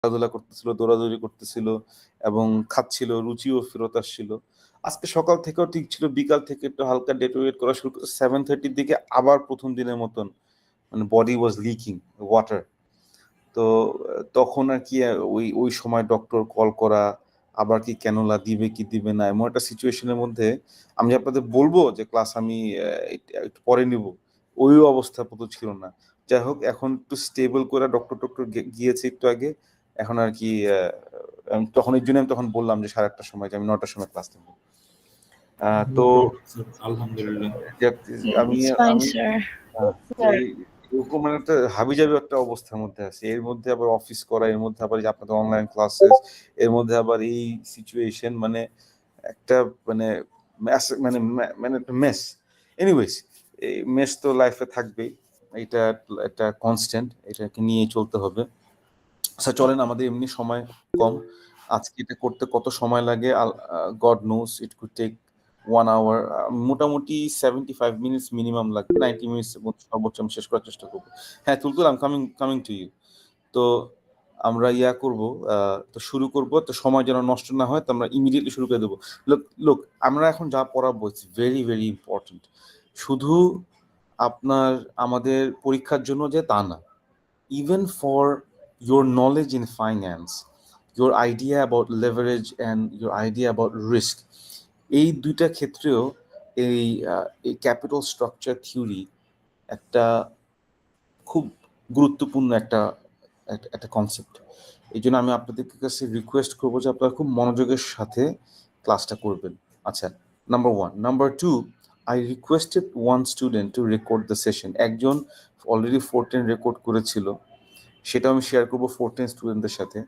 খেলাধুলা করতেছিল, দৌড়াদৌড়ি করতেছিল এবং খাচ্ছিল, রুচিও ফেরত আসছিল। আজকে সকাল থেকেও ঠিক ছিল, বিকাল থেকে একটু হালকা ডেটোরিয়েট করা শুরু করছে। 7:30 দিকে আবার প্রথম দিনের মতন মানে বডি ওয়াজ লিকিং ওয়াটার। তো তখন আর কি ওই ওই সময় ডক্টর কল করা, আবার কি ক্যানোলা দিবে কি দিবে না, এমন একটা সিচুয়েশনের মধ্যে আমি আপনাদের বলবো যে ক্লাস আমি একটু পরে নিব, ওই অবস্থা আপাতত ছিল না। যাই হোক, এখন একটু স্টেবল করে ডক্টর টক্টর গিয়েছে একটু আগে। এখন আর কি তখন এই জন্য আমি তখন বললাম যে 8:30টার সময়, যে আমি 9টার সময় ক্লাস নেব। তো আলহামদুলিল্লাহ আমি It's fine, আমি sir. তো এরকম মানে একটা হাবিজাবি একটা অবস্থার মধ্যে আছে। এর মধ্যে আবার অফিস করা, এর মধ্যে আবার যে আপনাদের অনলাইন ক্লাসেস, এর মধ্যে আবার এই সিচুয়েশন, মানে একটা মানে মানে মানে একটা মেস। এনিওয়েজ, এই মেস তো লাইফে থাকবেই, এটা একটা কনস্ট্যান্ট, এটাকে নিয়ে চলতে হবে। আচ্ছা চলেন, আমাদের এমনি সময় কম, আজকে এটা করতে কত সময় লাগে God knows, it could take 1 hour, মোটামুটি 75 মিনিটস মিনিমাম লাগবে, 90 মিনিটস সর্বোচ্চ আমি শেষ করার চেষ্টা করবো। হ্যাঁ তুলতুল, আম কামিং টু ইউ। তো আমরা করব, তো শুরু করব, তো সময় যেন নষ্ট না হয়, তো আমরা ইমিডিয়েটলি শুরু করে দেবো। লোক আমরা এখন যা পড়াবো ইটস ভেরি ভেরি ইম্পর্টেন্ট। শুধু আপনার আমাদের পরীক্ষার জন্য যে তা না, even for your knowledge in finance, your idea about leverage and your idea about risk, এই দুইটা ক্ষেত্রেও এই ক্যাপিটাল স্ট্রাকচার থিওরি একটা খুব গুরুত্বপূর্ণ একটা একটা কনসেপ্ট। এই জন্য আমি আপনাদের কাছে রিকোয়েস্ট করবো যে আপনারা খুব মনোযোগের সাথে ক্লাসটা করবেন। আচ্ছা, number 1। Number 2, I requested one student two record the session. একজন অলরেডি 410 রেকর্ড করেছিল, সেটা আমি শেয়ার করবো 410 স্টুডেন্টদের সাথে।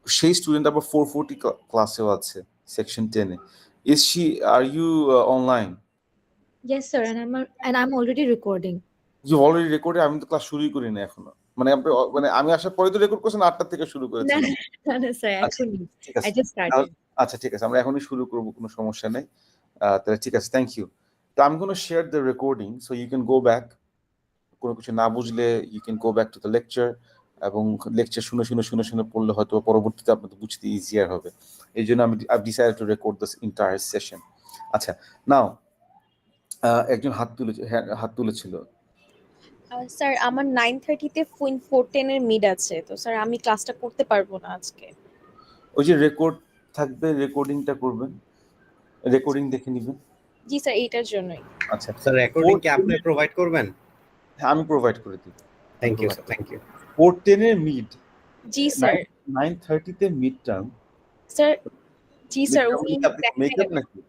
সেই স্টুডেন্ট আবার 440 ক্লাসেও আছে, সেকশন 10-এ। Is she, are you online? Yes, sir. And I'm already recording. You already রেকর্ডে? আমি তো ক্লাস শুরুই করি না এখনো, মানে মানে আমি আসার পরে তো রেকর্ড করছেন, 8টা থেকে শুরু করেছিলাম। No, sir. আচ্ছা Actually, ঠিক আছে, I just started. আচ্ছা ঠিক আছে, আমরা এখনই শুরু করবো, কোনো সমস্যা নেই। তাহলে ঠিক আছে, থ্যাংক ইউ। তো আমি কোনো share the recording, so you can go back. কোনো কিছু না বুঝলে you can go back to the lecture, এবং লেকচার শুনে শুনে শুনে শুনে পড়লে হয়তো পরবর্তীতে আপনাদের বুঝতে ইজিয়ার হবে। এই জন্য আমি decided to record this entire session. আচ্ছা, নাও একজন হাত তুলেছিল। স্যার, আমার 9:30-তে FIN410 এর মিড আছে, তো স্যার আমি ক্লাসটা করতে পারবো না আজকে। ওই যে রেকর্ড থাকবে, রেকর্ডিংটা করবেন, রেকর্ডিং দেখে নেবেন। জি স্যার, এইটার জন্যই। আচ্ছা স্যার, রেকর্ডিং কি আপনি প্রোভাইড করবেন? হ্যাঁ, আমি প্রোভাইড করে দিব। Thank you sir, thank you. 410 এর মিড, জি স্যার। 9:30 তে mid term. Sir ji sir, makeup নাকি?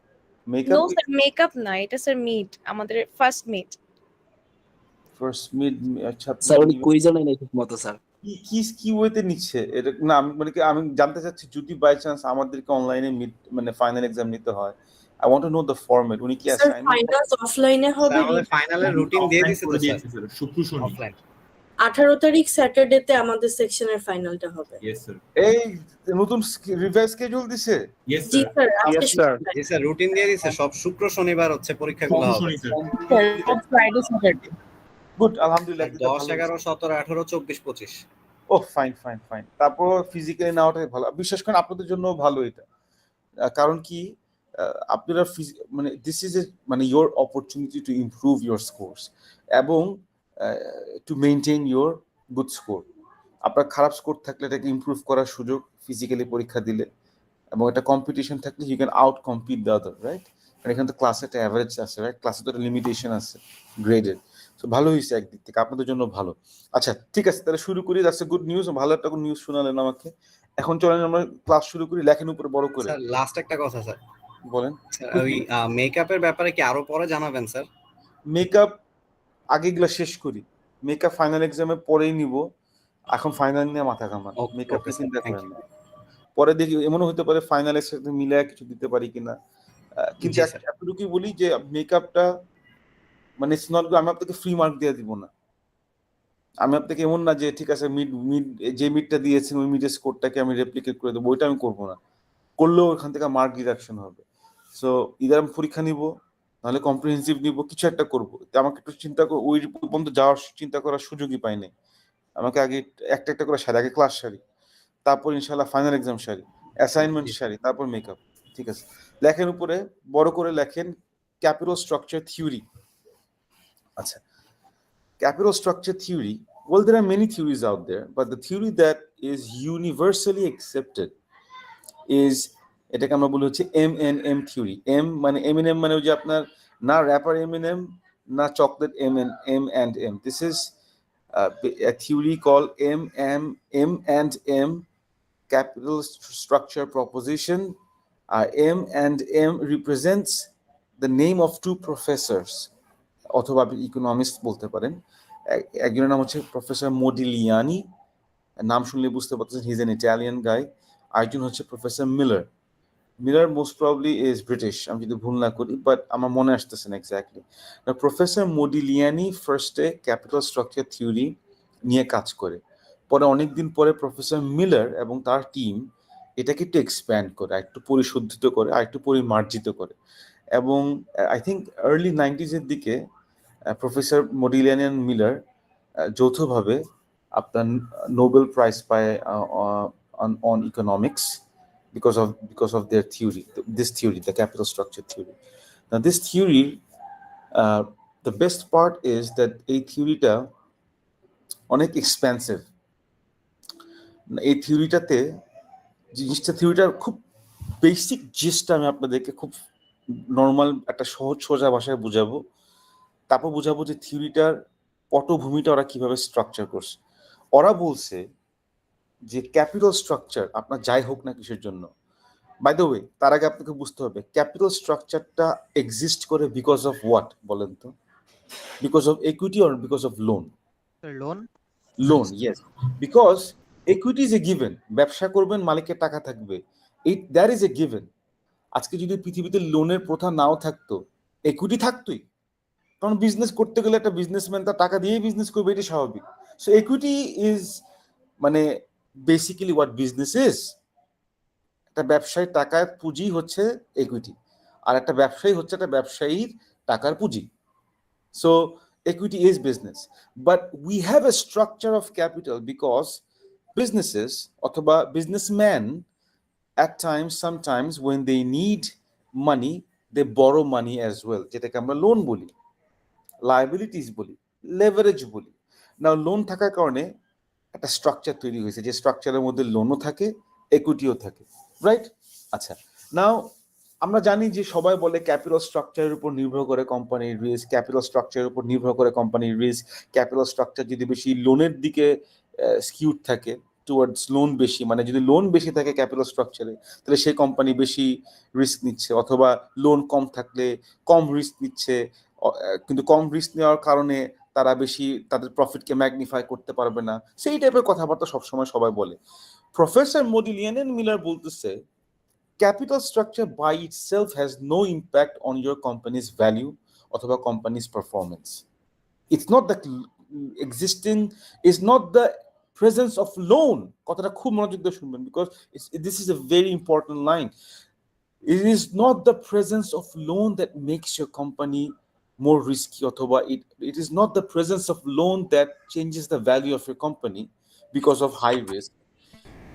নো স্যার, মেকআপ না, এটা স্যার মিড, আমাদের ফার্স্ট মিড। ফার্স্ট মিড, আচ্ছা স্যার উনি কুইজও নাই ঠিক মতো স্যার। কি ওয়েতে নিচ্ছে এটা না, আমি মানে আমি জানতে চাচ্ছি, যদি বাই চান্স আমাদেরকে অনলাইনে মিড মানে ফাইনাল এক্সাম নিতে হয়, I want to know the format. উনি কি অ্যাসাইনমেন্ট? ফাইনাল অফলাইনে হবে। আমাদের ফাইনালের রুটিন দিয়ে দিয়েছে তো স্যার, শুক্র শনি অফলাইন। 18 তারিখ স্যাটারডেতে আমাদের সেকশনের ফাইনালটা হবে। ইয়েস স্যার, এই নতুন রিভাইজ স্কেডিউল দিছে? ইয়েস জি স্যার, স্যার, আজকে জি স্যার, রুটিন দিয়ে দিয়েছে, সব শুক্র শনিবার হচ্ছে পরীক্ষাগুলো হবে। শনি স্যার। Friday Saturday. গুড, আলহামদুলিল্লাহ। 10, 11, 17, 18, 24, 25। ও ফাইন ফাইন ফাইন। তারপর ফিজিক্যালি নেওয়াটাই ভালো, বিশেষ করে আপনাদের জন্য ভালো এটা। কারণ কি, আপনারা মানে দিস ইজ এ মানে your opportunity to improve your scores এবং to maintain your good score. আপনার খারাপ স্কোর থাকলে এটাকে ইমপ্রুভ করার সুযোগ ফিজিক্যালি পরীক্ষা দিলে, এবং একটা কম্পিটিশন থাকলে you can outcompete the other, right? কারণ এখানে তো ক্লাসে একটা অ্যাভারেজ আছে, রাইট? ক্লাসে তো একটা লিমিটেশন আছে গ্রেডের। তো ভালো হয়েছে একদিক থেকে, আপনাদের জন্য ভালো। আচ্ছা ঠিক আছে, তাহলে শুরু করি। দ্যাটস এ গুড নিউজ, ভালো একটা নিউজ শোনালেন আমাকে। এখন চলেন আমরা ক্লাস শুরু করি, লেখেন উপরে বড় করে। স্যার লাস্ট একটা কথা স্যার, বলেন। ওই মেকআপের ব্যাপারে কি আরো পরে জানাবেন স্যার? মেকআপ আগে গুলা শেষ করি, মেকআপ ফাইনাল এক্সামের পরেই নিব। এখন ফাইনাল নিয়ে মাথা ঘামান, মেকআপটা চিন্তা করেন না। পরে দেখি এমনও হতে পারে ফাইনালের সাথে মিলে কিছু দিতে পারি কিনা। কিন্তু এতটুকুই বলি যে মেকআপটা মানে ইটস নট, আমি আপনাকে ফ্রি মার্ক দিয়ে দিব না। আমি আপনাকে এমন না যে ঠিক আছে মিড যে মিডটা দিয়েছেন ওই মিডের স্কোরটাকে আমি রেপ্লিকেট করে দেবো, ওইটা আমি করবো না। করলেও ওখান থেকে মার্ক ডিডাকশন হবে। সো ইদার আমি পরীক্ষা নিব, নাহলে কম্প্রিহেন্সিভ নিব, কিছু একটা করবো। আমাকে একটু চিন্তা ওই পর্যন্ত যাওয়ার চিন্তা করার সুযোগই পাই নাই। আমাকে আগে একটা একটা করে সারি, আগে ক্লাস সারি। তারপর ইনশাল্লাহ ফাইনাল এক্সাম সারি, অ্যাসাইনমেন্ট সারি, তারপর মেকআপ। ঠিক আছে, লেখেন উপরে বড় করে লেখেন ক্যাপিটাল স্ট্রাকচার থিওরি। আচ্ছা, capital structure theory, well, there are many theories out there, but the theory that is universally accepted is এটাকে আমরা বলি হচ্ছে M&M theory. M মানে M&M মানে ওই যে আপনার না র্যাপার M&M না chocolate M&M. This is a theory called M&M capital structure proposition. M&M represents the name of two professors, অথবা আপনি ইকোনমিস্ট বলতে পারেন। একজনের নাম হচ্ছে প্রফেসর মোডিলিয়ানি, নাম শুনলে বুঝতে পারতেছেন হি ইজ অ্যান ইটালিয়ান গাই। আরেকজন হচ্ছে professor Miller. Miller most probably is British, আমি যদি ভুল না করি, বাট আমার মনে আসতেছে না এক্স্যাক্টলি। প্রফেসর মোডিলিয়ানি ফার্স্টে ক্যাপিটাল স্ট্রাকচার থিওরি নিয়ে কাজ করে, পরে অনেকদিন পরে প্রফেসর মিলার এবং তার টিম এটাকে একটু এক্সপ্যান্ড করে, একটু পরিশোধিত করে, আর একটু পরিমার্জিত করে, এবং আই থিঙ্ক আর্লি 90s-এর দিকে প্রফেসর মোডিলিয়ানি অ্যান্ড মিলার যৌথভাবে আপনার নোবেল প্রাইজ পায় on economics because of their theory, this theory, the capital structure theory. Now this theory, the best part is that এই থিওরিটা অনেক এক্সপেন্সিভ। এই থিওরিটাতে থিওরিটার খুব বেসিক জিস্টটা আমি আপনাদেরকে খুব নর্মাল একটা সহজ সোজা ভাষায় বুঝাবো, তারপর বুঝাবো যে থিওরিটার পটভূমিটা ওরা কিভাবে স্ট্রাকচার করছে। ওরা বলছে যে ক্যাপিটাল স্ট্রাকচার আপনার যাই হোক না কিসের জন্য, বাই দ্য ওয়ে তার আগে আপনাকে বুঝতে হবে ক্যাপিটাল স্ট্রাকচারটা এক্সিস্ট করে বিকজ অফ হোয়াট বলেন তো? Because of equity or because of loan? Loan, yes, because equity is a given. ব্যবসা করবেন, মালিকের টাকা থাকবে, দ্যাট ইজ এ গিভেন। আজকে যদি পৃথিবীতে লোনের প্রথা নাও থাকতো, ইকুইটি থাকতোই, কারণ বিজনেস করতে গেলে একটা বিজনেসম্যান তার টাকা দিয়েই বিজনেস করবে, এটা স্বাভাবিক। সো ইকুইটি ইজ মানে বেসিক্যালি হোয়াট বিজনেস ইজ। একটা ব্যবসায়ীর টাকার পুঁজি হচ্ছে ইকুইটি, আর একটা ব্যবসায়ী হচ্ছে একটা ব্যবসায়ীর টাকার পুঁজি। So equity is business, but we have a structure of capital because businesses অথবা businessmen at times, sometimes when they need money, they borrow money as well, যেটাকে আমরা লোন বলি, লায়াবিলিটিস বলি, লেভারেজ বলি। নাও লোন থাকার কারণে একটা স্ট্রাকচার তৈরি হয়েছে, যে স্ট্রাকচারের মধ্যে লোনও থাকে, ইকুইটিও থাকে, রাইট? আচ্ছা, নাও আমরা জানি যে সবাই বলে ক্যাপিটাল স্ট্রাকচারের উপর নির্ভর করে কোম্পানির রিস্ক, ক্যাপিটাল স্ট্রাকচারের উপর নির্ভর করে কোম্পানির রিস্ক। ক্যাপিটাল স্ট্রাকচার যদি বেশি লোনের দিকে স্কিউড থাকে, টুয়ার্ডস লোন বেশি, মানে যদি লোন বেশি থাকে ক্যাপিটাল স্ট্রাকচারে, তাহলে সেই কোম্পানি বেশি রিস্ক নিচ্ছে, অথবা লোন কম থাকলে কম রিস্ক নিচ্ছে, কিন্তু কম রিস্ক নেওয়ার কারণে তারা বেশি তাদের প্রফিটকে ম্যাগনিফাই করতে পারবে না। সেই টাইপের কথাবার্তা সবসময় সবাই বলে। প্রফেসর মোডিলিয়ান এন্ড মিলার বলতেছে capital structure by itself has no impact on your company's value অথবা company's performance. It's not the existing, is not the presence of loan. কথাটা খুব মনোযোগ দিয়ে শুনবেন, because this is a very important line. It is not the presence of loan that makes your company more risky, অথবা it is not the presence of loan that changes the value of your company because of high risk.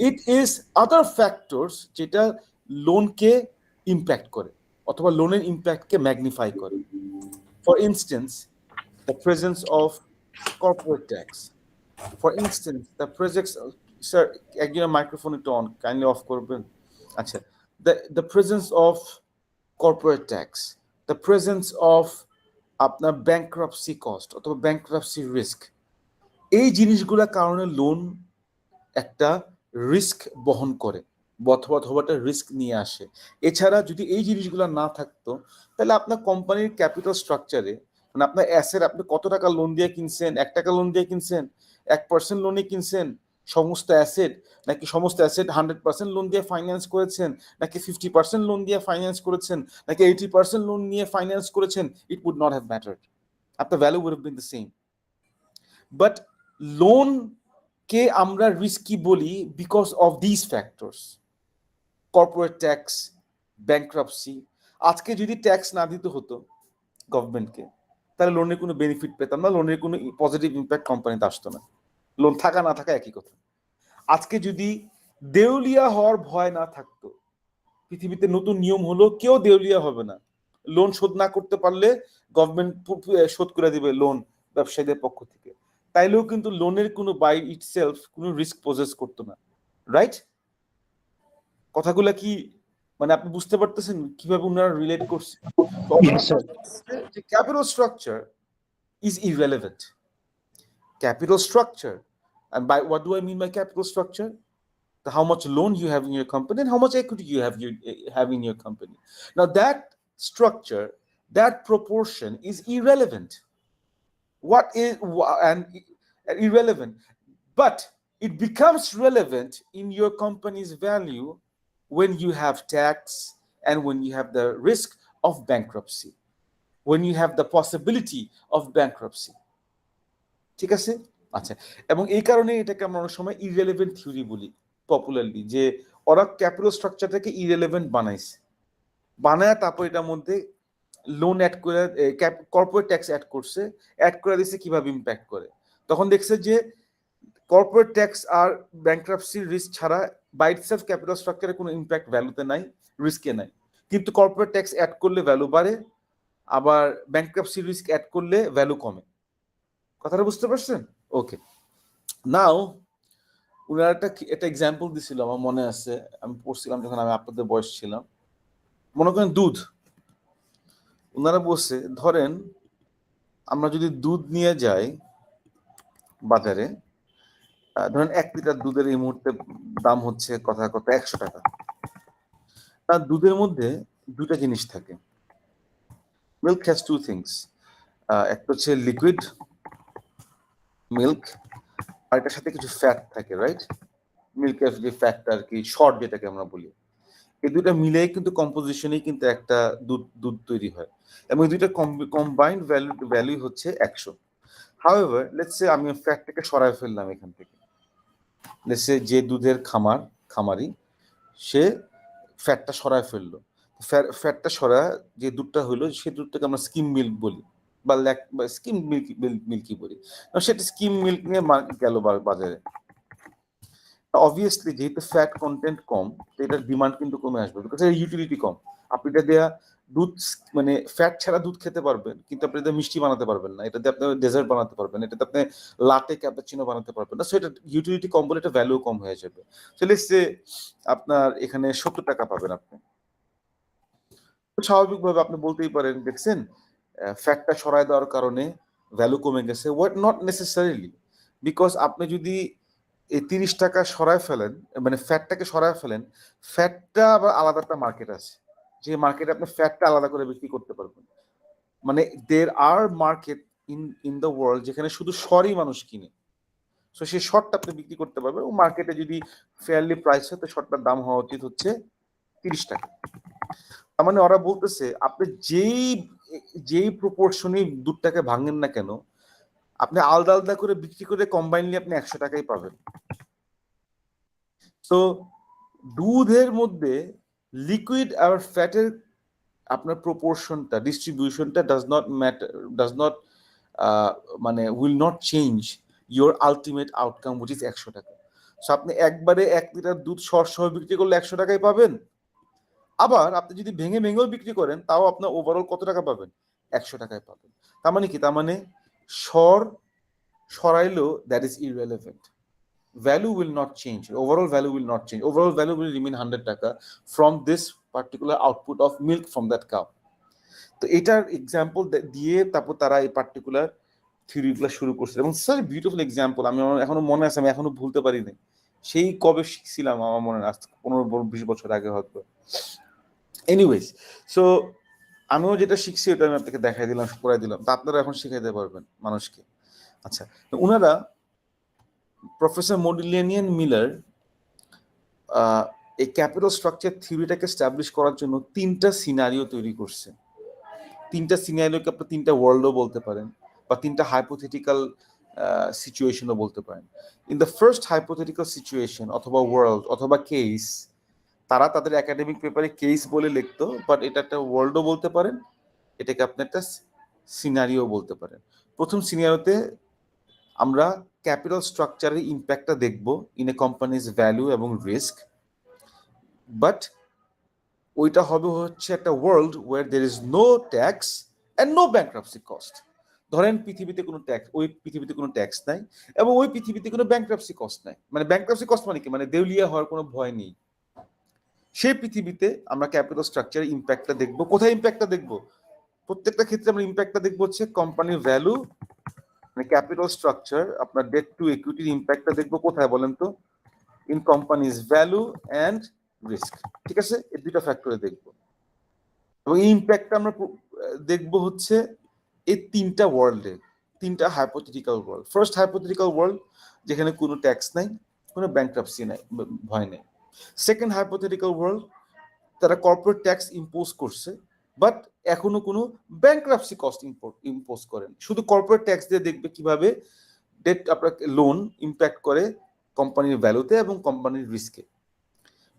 It is other factors যেটা লোনকে impact করে অথবা লোনের ইম্প্যাক্টকে magnify করে। For instance, the presence of corporate tax, for instance the presence, sir একজনের microphone একটু on kindly of করবেন। আচ্ছা, the presence of corporate tax, the presence of আপনার ব্যাংক্রাপসি কস্ট অথবা ব্যাংক্রাপসি রিস্ক, এই জিনিসগুলোর কারণে লোন একটা রিস্ক বহন করে অথবা একটা রিস্ক নিয়ে আসে। এছাড়া যদি এই জিনিসগুলো না থাকতো, তাহলে আপনার কোম্পানির ক্যাপিটাল স্ট্রাকচারে, মানে আপনার অ্যাসেট, আপনি কত টাকা লোন দিয়ে কিনছেন, 1 টাকা লোন দিয়ে কিনছেন, 1% লোনে কিনছেন সমস্ত অ্যাসেট, নাকি সমস্ত অ্যাসেট 100% লোন দিয়ে ফাইন্যান্স করেছেন, নাকি 50% লোন দিয়ে ফাইন্যান্স করেছেন, নাকি 80% লোন নিয়ে ফাইন্যান্স করেছেন, it would not have mattered, আপনার value would have been the same. But loan কে আমরা রিস্কি বলি because of this factors, corporate tax, bankruptcy. আজকে যদি ট্যাক্স না দিতে হতো গভর্নমেন্টকে, তাহলে লোনের কোনো বেনিফিট পেতাম না, লোনের কোনো পজিটিভ ইম্প্যাক্ট কোম্পানিতে আসতো না, লোন থাকা না থাকা একই কথা। আজকে যদি দেউলিয়া হওয়ার ভয় না থাকতো, পৃথিবীতে নতুন নিয়ম হলো কেউ দেউলিয়া হবে না। লোন শোধ না করতে পারলে গভর্নমেন্ট শোধ করে দিবে লোন ব্যবসায়ীদের পক্ষ থেকে। তাইলেও কিন্তু লোনের কোনো বাই ইটসেলফ কোনো রিস্ক পজেস করতো না, রাইট? কথাগুলা কি মানে আপনি বুঝতে পারতেছেন কিভাবে ওনারা রিলেট করছে? যে capital structure is irrelevant. Capital structure, and by what do I mean by capital structure? How much loan you have in your company and how much equity you have in your company. Now that structure, that proportion is irrelevant. What is and irrelevant, but it becomes relevant in your company's value when you have tax and when you have the risk of bankruptcy, when you have the possibility of bankruptcy. ঠিক আছে? আচ্ছা, এবং এই কারণে এটাকে আমরা অনেক সময় ইররেলেভেন্ট থিওরি বলি পপুলারলি, যে ওরা ক্যাপিটাল স্ট্রাকচারটাকে ইররেলেভেন্ট বানাইছে, বানায় তারপর এটার মধ্যে লোন অ্যাড করে কর্পোরেট ট্যাক্স অ্যাড করছে, অ্যাড করে দিচ্ছে কিভাবে ইম্প্যাক্ট করে। তখন দেখছে যে কর্পোরেট ট্যাক্স আর ব্যাংক্রাপসির রিস্ক ছাড়া বাই ইটসেলফ ক্যাপিটাল স্ট্রাকচারে কোনো ইম্প্যাক্ট ভ্যালুতে নাই, রিস্কে নাই। কিন্তু কর্পোরেট ট্যাক্স অ্যাড করলে ভ্যালু বাড়ে, আবার ব্যাংক্রাপসি রিস্ক অ্যাড করলে ভ্যালু কমে। কথাটা বুঝতে পারছেন? ওকে, নাও উনারা একটা এক্সাম্পল দিছিল, আমার মনে আছে, আমি পড়ছিলাম যখন আমি আপনাদের বয়স ছিলাম। মনে করেন দুধ, ওনারা বলছে ধরেন আমরা যদি দুধ নিয়ে যাই বাজারে, ধরেন 1 লিটার দুধের এই মুহূর্তে দাম হচ্ছে কথা 100 টাকা। তার দুধের মধ্যে দুটা জিনিস থাকে। মিল্ক হ্যাজ টু থিংস, একটা হচ্ছে লিকুইড মিল্ক, আর এটার সাথে কিছু ফ্যাট থাকে, রাইট? মিল্কের যে ফ্যাটটা আর কি, শর্ট যেটাকে আমরা বলি, এই দুইটা মিলে কিন্তু কম্পোজিশনেই কিন্তু একটা দুধ তৈরি হয়, এবং এই দুইটা কম্বাইন্ড ভ্যালু হচ্ছে 100। হাউএভার লেটস সে আমি ফ্যাটটাকে সরায় ফেললাম এখান থেকে। লেটস সে যে দুধের খামারি সে ফ্যাটটা সরায় ফেললো, ফ্যাটটা সরায় যে দুধটা হইলো সেই দুধটাকে আমরা স্কিম মিল্ক বলি বা স্কিম মিল্কি বলি। সেটা স্কিম মিল্ক নিয়ে গেল বাজারে। অবভিয়াসলি যেহেতু ফ্যাট কন্টেন্ট কম, তো এটার ডিমান্ড কিন্তু কমে আসবে, বিকজ এর ইউটিলিটি কম। আপনি এটা দেয়া দুধ মানে ফ্যাট ছাড়া দুধ খেতে পারবেন, কিন্তু আপনি এটা মিষ্টি বানাতে পারবেন না, এটাতে আপনি ডেজার্ট বানাতে পারবেন, এটাতে আপনি লাটে ক্যাপাচিনো বানাতে পারবেন না। সো এটা ইউটিলিটি কম বলে এটা ভ্যালু কম হয়ে যাবে। সো লেটস সে আপনার এখানে 70 টাকা পাবেন আপনি। স্বাভাবিকভাবে আপনি বলতেই পারেন দেখছেন ফ্যাটটা সরায় দেওয়ার কারণে ভ্যালু কমে গেছে। হোয়াট নট নেসেসারিলি, বিকজ আপনি যদি এই 30 টাকা সরায় ফেলেন, মানে ফ্যাটটাকে সরায় ফেলেন, ফ্যাটটা আবার আলাদা একটা মার্কেট আছে, যে মার্কেটে আপনি ফ্যাটটা আলাদা করে বিক্রি করতে পারবেন। মানে দেয়ার আর মার্কেট ইন দ্য ওয়ার্ল্ড যেখানে শুধু সরই মানুষ কিনে, সো সেই শর্টটা আপনি বিক্রি করতে পারবেন। ও মার্কেটে যদি ফেয়ারলি প্রাইস হয় তো শর্টটার দাম হওয়া উচিত হচ্ছে 30 টাকা। তার মানে ওরা বলতেছে আপনি যেই প্রপোর্শনে দুধটাকে ভাঙেন না কেন, আপনি আলাদা আলাদা করে বিক্রি করে কম্বাইনলি আপনি 100 টাকাই পাবেন। তো দুধের মধ্যে লিকুইড আর ফ্যাটের আপনার প্রপোর্শনটা, ডিস্ট্রিবিউশনটা ডাজ নট মানে will not change your ultimate outcome, which is 100 টাকা। সো আপনি একবারে 1 লিটার দুধ সহ বিক্রি করলে 100 টাকাই পাবেন। আবার আপনি যদি ভেঙে ভেঙেও বিক্রি করেন তাও আপনার ওভারঅল কত টাকা পাবেন? 100 টাকায় পাবেন। তার মানে কি? তার মানে সরাইলেও that is irrelevant. Value will not change. Overall value will not change. Overall value will remain 100 টাকা from this particular output of milk from that cow. তো এটার এক্সাম্পল দিয়ে তারপর তারা এই পার্টিকুলার থিওরিগুলো শুরু করছে, এবং স্যার বিউটিফুল এক্সাম্পল। আমি এখনো মনে আছে, আমি এখনো ভুলতে পারিনি। সেই কবে শিখছিলাম আমার মনে আছে, 15-20 বছর আগে হয়তো। এনিওয়েজ, সো আমিও যেটা শিখছি ওটা আমি আপনাকে দেখাই দিলাম, করাই দিলাম, তা আপনারা এখন শিখাইতে পারবেন মানুষকে। আচ্ছা, তো ওনারা প্রফেসর মডিলিয়ান মিলার এই ক্যাপিটাল স্ট্রাকচার থিওরিটাকে এস্টাবলিশ করার জন্য 3টা সিনারিও তৈরি করছে। 3টা সিনারিওকে আপনি 3টা ওয়ার্ল্ডও বলতে পারেন, বা 3টা হাইপোথেটিক্যাল সিচুয়েশনও বলতে পারেন। In the first hypothetical situation অথবা ওয়ার্ল্ড অথবা কেস, তারা তাদের একাডেমিক পেপারে কেস বলে লিখতো, বাট এটা একটা ওয়ার্ল্ডও বলতে পারেন, এটাকে আপনি একটা সিনারিও বলতে পারেন। প্রথম সিনারিওতে আমরা ক্যাপিটাল স্ট্রাকচারের ইম্প্যাক্টটা দেখবো ইন এ কোম্পানিজ ভ্যালু এবং রিস্ক, বাট ওইটা হবে হচ্ছে একটা world where there is no tax and no bankruptcy cost. ধরেন পৃথিবীতে কোনো ট্যাক্স, ওই পৃথিবীতে কোনো ট্যাক্স নাই এবং ওই পৃথিবীতে কোনো ব্যাংক্রাপসি কস্ট নাই। মানে ব্যাংক্রাপসি কস্ট মানে কি, মানে দেউলিয়া হওয়ার কোনো ভয় নেই। সেই পৃথিবীতে আমরা ক্যাপিটাল স্ট্রাকচারের ইম্প্যাক্টটা দেখবো। কোথায় ইম্প্যাক্টটা দেখবো? প্রত্যেকটা ক্ষেত্রে আমরা ইম্প্যাক্টটা দেখবো হচ্ছে কোম্পানির ভ্যালু, মানে ক্যাপিটাল স্ট্রাকচার, আপনার ডেট টু ইকুইটির ইম্প্যাক্টটা দেখবো কোথায় বলেন তো? In companies value and risk. ঠিক আছে, এই দুইটা ফ্যাক্টরে দেখবো এবং এই ইম্প্যাক্টটা আমরা দেখবো হচ্ছে এই তিনটা ওয়ার্ল্ডে, তিনটা hypothetical world. First hypothetical world যেখানে কোনো ট্যাক্স নাই, কোনো ব্যাংক্রাপসি নাই, ভয় নেই। সেকেন্ড হাইপোথেটিক্যাল ওয়ার্ল্ড, তারা কর্পোরেট ট্যাক্স ইম্পোজ করছে বাট এখনো কোনো ব্যাংক্রাপসি কস্ট ইম্পোজ করেন, শুধু কর্পোরেট ট্যাক্স দিয়ে দেখবে কিভাবে ডেট আপনার লোন ইম্প্যাক্ট করে কোম্পানির ভ্যালুতে এবং কোম্পানির রিস্কে।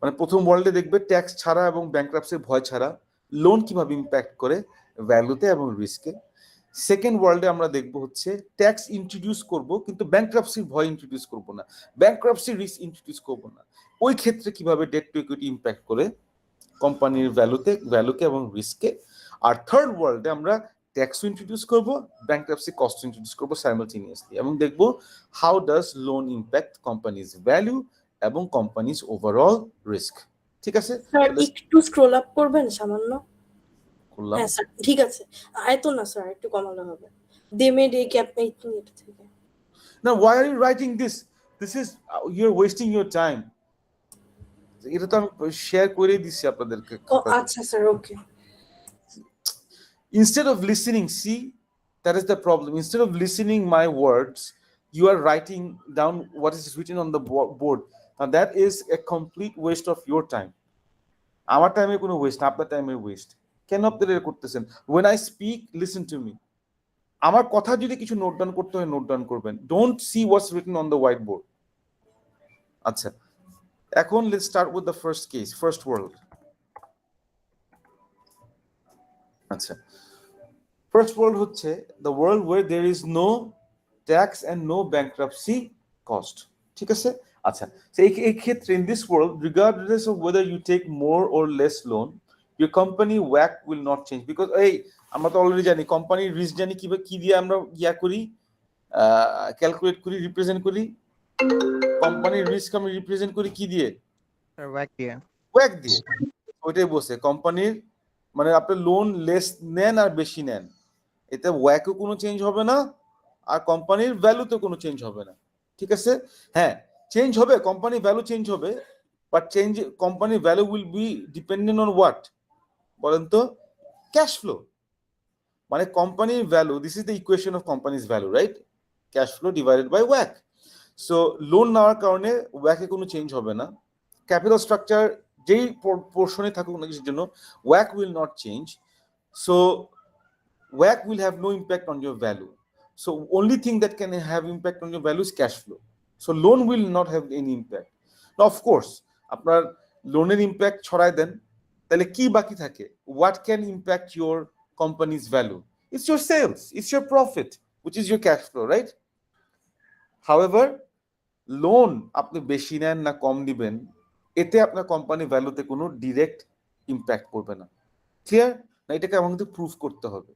মানে প্রথম ওয়ার্ল্ডে দেখবে ট্যাক্স ছাড়া এবং ব্যাংক্রাপসির ভয় ছাড়া লোন কিভাবে ইম্প্যাক্ট করে ভ্যালুতে এবং রিস্কে। সেকেন্ড ওয়ার্ল্ডে আমরা দেখবো হচ্ছে ট্যাক্স ইন্ট্রোডিউস করব কিন্তু ব্যাংক্রাপসির ভয় ইন্ট্রোডিউস করব না, ব্যাংক্রাপসি রিস্ক ইন্ট্রোডিউস করব না। ওই ক্ষেত্রে কিভাবে ডেট টু ইকুইটি ইম্প্যাক্ট করে কোম্পানির ভ্যালুকে এবং রিস্কে। আর থার্ড ওয়ার্ল্ডে আমরা ট্যাক্স ইন্ট্রোডিউস করব, ব্যাংক্রাপসি কস্ট ইন্ট্রোডিউস করব সাইমালটেনিয়াসলি এবং দেখব how does loan impact companies value এবং কোম্পানিজ ওভারঅল রিস্ক। ঠিক আছে স্যার একটু স্ক্রল আপ করবেন সামান্য? করলাম। হ্যাঁ স্যার, ঠিক আছে। এত না স্যার, একটু কমালে হবে। They made a cap 8 minute থেকে। Now why are you writing this? This is you're wasting your time. এটা তো আমি শেয়ার করে দিচ্ছি আপনাদেরকে। ও আচ্ছা sir, okay. Instead of listening, see, that is the problem. Instead of listening my words, you are writing down what is written on the board. Now that is a complete waste of your time. আমার টাইমে কোনো West, আপনার টাইমে West. কেন আপনারা এটা করতেছেন? When I speak, listen to me. আমার কথা যদি কিছু নোট ডাউন করতে হয় নোট ডাউন করবেন, don't see what's written on the whiteboard. আচ্ছা, এখন let's start with the first case, first world. আচ্ছা, ফার্স্ট ওয়ার্ল্ড হচ্ছে the world where there is no tax and no bankruptcy cost. ঠিক আছে, আচ্ছা, এই ক্ষেত্রে in this world regardless of whether you take more or less loan, your company WACC will not change because এই আমরা তো already জানি কোম্পানির রিস্ক জানি কি দিয়ে আমরা করি, ক্যালকুলেট করি, রিপ্রেজেন্ট করি। কোম্পানির রিস্ক আমি রিপ্রেজেন্ট করি কি দিয়ে? WACC দিয়ে। WACC দিয়ে। ওইটাই বসে কোম্পানির, মানে আপনি লোন লেস নেন আর বেশি নেন, এতে WACC-ও কোনো চেঞ্জ হবে না আর কোম্পানির ভ্যালুতে কোনো চেঞ্জ হবে না। ঠিক আছে, হ্যাঁ চেঞ্জ হবে, কোম্পানির ভ্যালু চেঞ্জ হবে, বাট চেঞ্জ কোম্পানির value will be dependent on what বলেন তো? Cash flow. মানে কোম্পানির value, this is the equation of company's value, right? Cash flow divided by WACC। So loan নেওয়ার কারণে WACC-এ কোনো চেঞ্জ হবে না। ক্যাপিটাল স্ট্রাকচার যেই পোর্শনে থাকুক না কিছুর জন্য WACC will not change. So WACC will have no impact on your value. So only thing that can have impact on your value is cash flow. So loan will not have any impact. Now of course আপনার লোনের impact ছড়ায় দেন, তাহলে কি বাকি থাকে? What can impact your company's value? It's your sales, it's your profit, which is your cash flow, right? However, loan আপনি বেশি নেন না কম দিবেন, এতে আপনার কোম্পানি ভ্যালুতে কোনো ডিরেক্ট ইম্প্যাক্ট করবে না। ক্লিয়ার না? এটাকে আমাদের প্রুফ করতে হবে,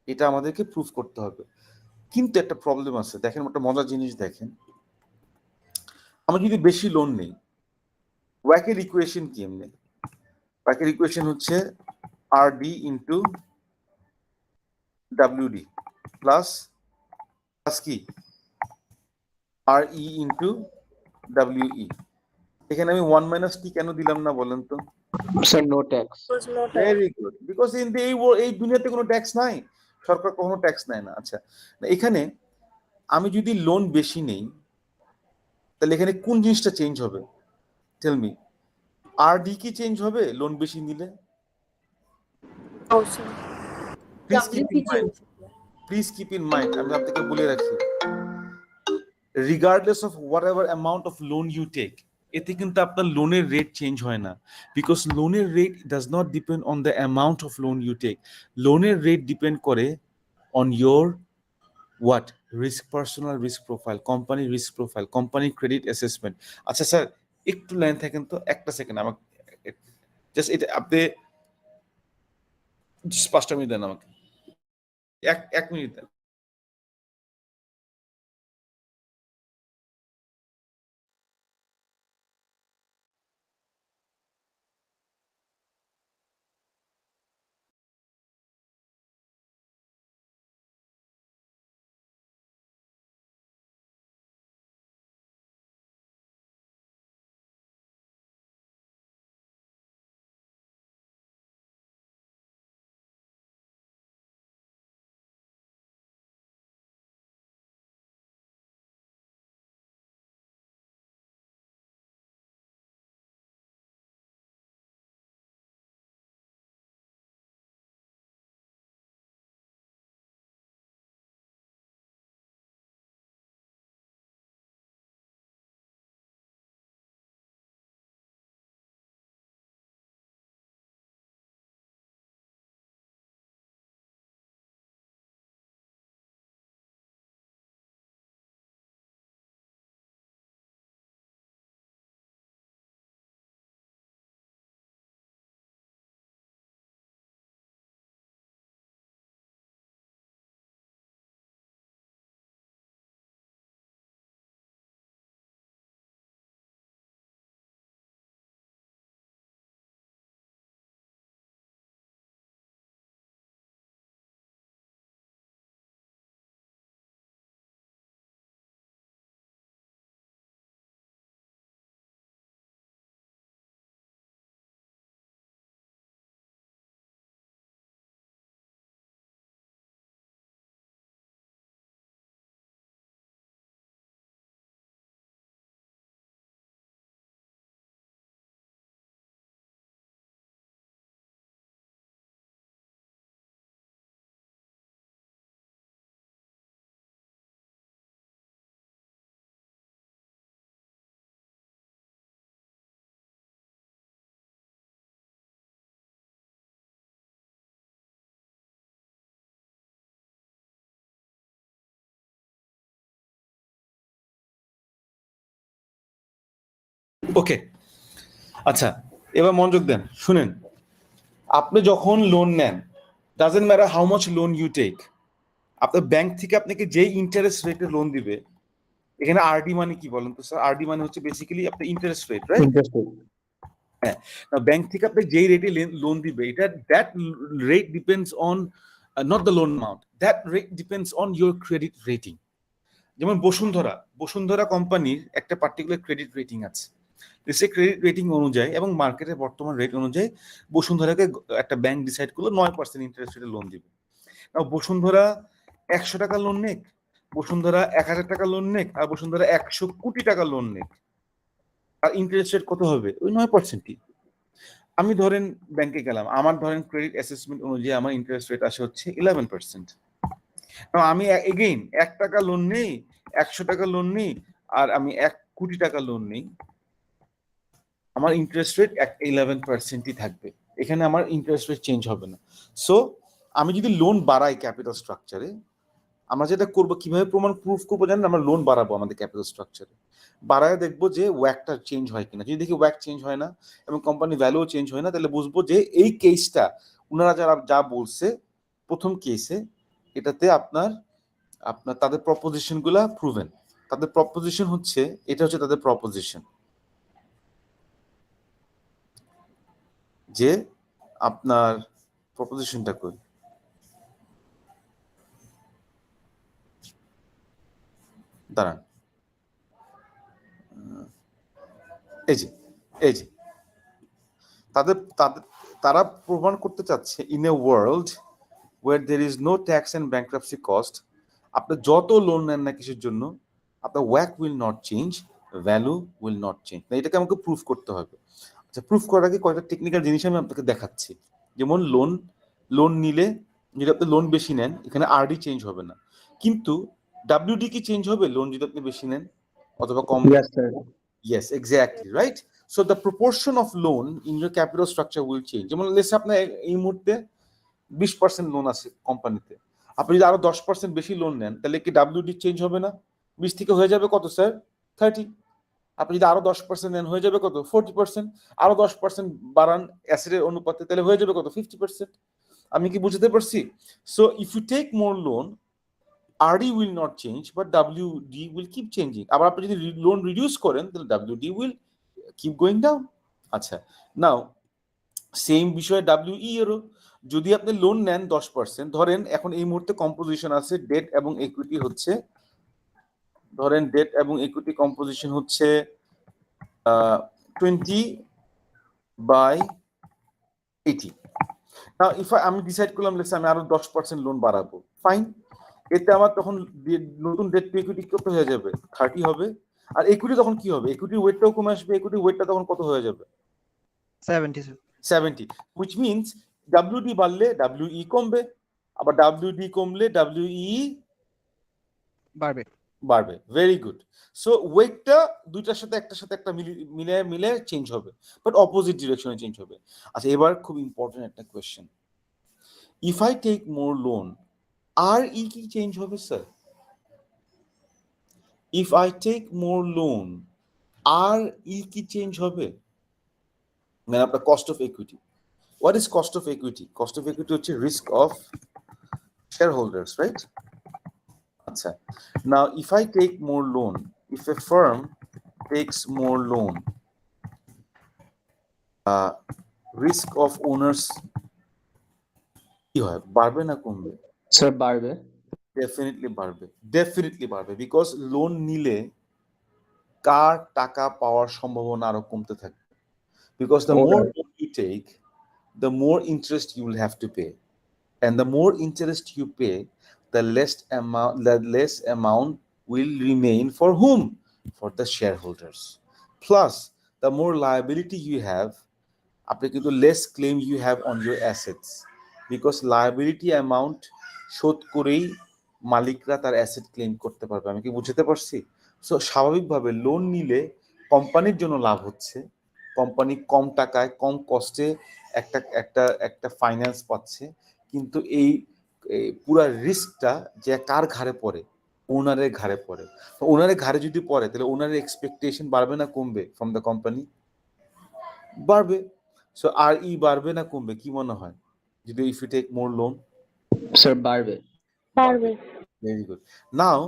এটা আমাদেরকে প্রুফ করতে হবে। কিন্তু একটা প্রবলেম আছে, দেখেন একটা মজার জিনিস দেখেন, আমরা যদি বেশি লোন নেই, WACC-এর ইকুয়েশন কি? এমনি WACC-এর ইকুয়েশন হচ্ছে RD ইন্টু WD প্লাস কি RE ইন্টু WE। এখানে আমি 1 মাইনাস টি কেন দিলাম না বলেন তো? Sir no tax. Very good, because in the এই দুনিয়াতে কোনো ট্যাক্স নাই, সরকার কখনো ট্যাক্স নেয় না। আচ্ছা, এখানে আমি যদি লোন বেশি নেই তাহলে এখানে কোন জিনিসটা চেঞ্জ হবে? টেল মি, RD কি চেঞ্জ হবে লোন বেশি নিলে? প্লিজ কিপ ইন মাইন্ড, আমি আপনাকে বলে রাখি, regardless of whatever amount of loan you take, এতে কিন্তু আপনার লোনের রেট চেঞ্জ হয় না, বিকজ লোনের rate does not depend on the amount of loan you take. লোনের রেট ডিপেন্ড করে on your what? Risk, personal risk profile, company risk profile, company credit assessment. আচ্ছা স্যার একটু লাইন থাকেন তো, একটা সেকেন্ড আমাকে জাস্ট এটা আপনি 5টা মিনিট দেন আমাকে, এক মিনিট দেন। ওকে, আচ্ছা এবার মনোযোগ দেন, শুনেন। আপনি যখন লোন নেন, doesn't matter how much loan you take, আপনার ব্যাংক থেকে আপনাকে যে ইন্টারেস্ট রেটে লোন দিবে, এখানে আরডি মানে কি বলেন তো স্যার? আরডি মানে হচ্ছে বেসিক্যালি আপনার ইন্টারেস্ট রেট, রাইট? হ্যাঁ, ব্যাংক থেকে আপনি যেই রেটে লোন দিবে, এটা that rate depends on not the loan amount, that rate depends on your credit rating. যেমন বসুন্ধরা কোম্পানির একটা পার্টিকুলার ক্রেডিট রেটিং আছে, সে ক্রেডিট রেটিং অনুযায়ী এবং মার্কেটের বর্তমান রেট অনুযায়ী বসুন্ধরাকে একটা ব্যাংক ডিসাইড করলো 9% ইন্টারেস্ট রেটে লোন দিবে। বসুন্ধরা 100 টাকা লোন নেক, বসুন্ধরা 1000 টাকা লোন নেক, আর বসুন্ধরা 100 কোটি টাকা লোন নেক, আর ইন্টারেস্ট রেট কত হবে? ওই 9%ই। আমি ধরেন ব্যাংকে গেলাম, আমার ধরেন ক্রেডিট অ্যাসেসমেন্ট অনুযায়ী আমার ইন্টারেস্ট রেট আসে হচ্ছে 11%। আমি এগেইন 1 টাকা লোন নেই, 100 টাকা লোন নেই, আর আমি 1 কোটি টাকা লোন নেই, আমার ইন্টারেস্ট রেট 11%ই থাকবে। এখানে আমার ইন্টারেস্ট রেট চেঞ্জ হবে না। সো আমি যদি লোন বাড়াই ক্যাপিটাল স্ট্রাকচারে, আমরা যেটা করবো, কিভাবে প্রুফ করবো জানেন? আমরা লোন বাড়াবো আমাদের ক্যাপিটাল স্ট্রাকচারে, বাড়ায় দেখবো যে ওয়াকটা চেঞ্জ হয় কিনা। যদি দেখি ওয়াক চেঞ্জ হয় না এবং কোম্পানি ভ্যালুও চেঞ্জ হয় না, তাহলে বুঝবো যে এই কেসটা ওনারা যা বলছে প্রথম কেসে, এটাতে আপনার তাদের প্রপোজিশন গুলা প্রুভেন। তাদের প্রপোজিশন হচ্ছে, এটা হচ্ছে তাদের প্রপোজিশন যে আপনার প্রপোজিশনটা কই, দাঁড়ান, এই যে তারা প্রমাণ করতে চাচ্ছে, in a world where there is no tax and bankruptcy cost, আপনি যত লোন নেন না কিসের জন্য, আপনার ওয়াক will not change, value will not change. না, এটাকে আমাকে প্রুফ করতে হবে। আচ্ছা, প্রুফ করার আগে কয়েকটা টেকনিক্যাল জিনিস আমি আপনাকে দেখাচ্ছি। যেমন লোন নিলে, যদি আপনি লোন বেশি নেন, এখানে আরডি চেঞ্জ হবে না, কিন্তু ডাব্লিউডি কি চেঞ্জ হবে লোন যদি আপনি বেশি নেন অথবা কম? Yes, exactly, right? So the proportion of loan in your capital structure will change. যেমন লেটস আপনার এই মুহূর্তে 20% লোন আছে কোম্পানিতে, আপনি যদি আরো 10% বেশি লোন নেন তাহলে কি ডাব্লিউডি চেঞ্জ হবে না? 20 থেকে হয়ে যাবে কত স্যার? 30। আপনি যদি আরো 10% নেন হয়ে যাবে কত? 40%। আরো 10% বাড়ান অ্যাসেটের অনুপাতে তাহলে হয়ে যাবে কত? 50%। আমি কি বুঝতে পারছি? So if you take more loan, RD will not change, but WD will keep changing. আবার আপনি যদি লোন রিডিউস করেন তাহলে WD will keep going down. আচ্ছা, নাও সেম বিষয়ে WE এরও, যদি আপনি লোন নেন 10%, ধরেন এখন এই মুহূর্তে কম্পোজিশন আছে ডেট এবং ইকুইটি হচ্ছে, ধরেন ডেট এবং ইকুইটি কম্পোজিশন হচ্ছে 20/80। নাও ইফ আমি ডিসাইড করলাম লেটস আমি আরো 10% লোন বাড়াবো, ফাইন। এতে আমার তখন নতুন ডেট টু ইকুইটি কত হয়ে যাবে? 30 হবে। আর ইকুইটি তখন কি হবে? ইকুইটি ওয়েটটাও কমে আসবে। ইকুইটি ওয়েটটা তখন কত হয়ে যাবে? 70, which means WD বাড়লে WE কমবে, আবার WD কমলে WE বাড়বে। Very good. সো ওয়েটটা দুইটার সাথে একটা মিলে চেঞ্জ হবে, বাট অপোজিট ডিরেকশনে চেঞ্জ হবে। আচ্ছা, এবার খুব ইম্পর্টেন্ট একটা question, if I take more loan, RE কি চেঞ্জ হবে sir? If I take more loan, RE কি চেঞ্জ হবে? মানে আপনার cost of equity. What is cost of equity? Cost of equity হচ্ছে risk of shareholders, right? Acha. Now, if I take more loan, if a firm takes more loan, risk of owners কি হয়? বাড়বে না কমবে? Sir বাড়বে। Definitely বাড়বে, because loan নিলে কার টাকা পাওয়ার সম্ভাবনা আরো কমতে থাকে, because the more loan you take, the more interest you will have to pay, and the more interest you pay, the less amount will remain for whom? For the shareholders. Plus, the more liability you have, the less claim you have on your assets, because liability amount শোধ করেই মালিকরা তার asset claim করতে পারবে। আমি কি বুঝতে পারছি? সো স্বাভাবিকভাবে লোন নিলে কোম্পানির জন্য লাভ হচ্ছে, কোম্পানি কম টাকায় কম কস্টে একটা ফাইন্যান্স পাচ্ছে, কিন্তু এই পুরা রিস্কটা যে কার ঘাড়ে পড়ে? ওনারের ঘাড়ে পড়ে। ওনারের ঘাড়ে যদি পড়ে তাহলে ওনারের এক্সপেকটেশন বাড়বে না কমবে ফ্রম দ্য কোম্পানি? বাড়বে। সো RE বাড়বে না কমবে কি মনে হয় যদি if you take more loan? Sir বাড়বে। Very good. নাও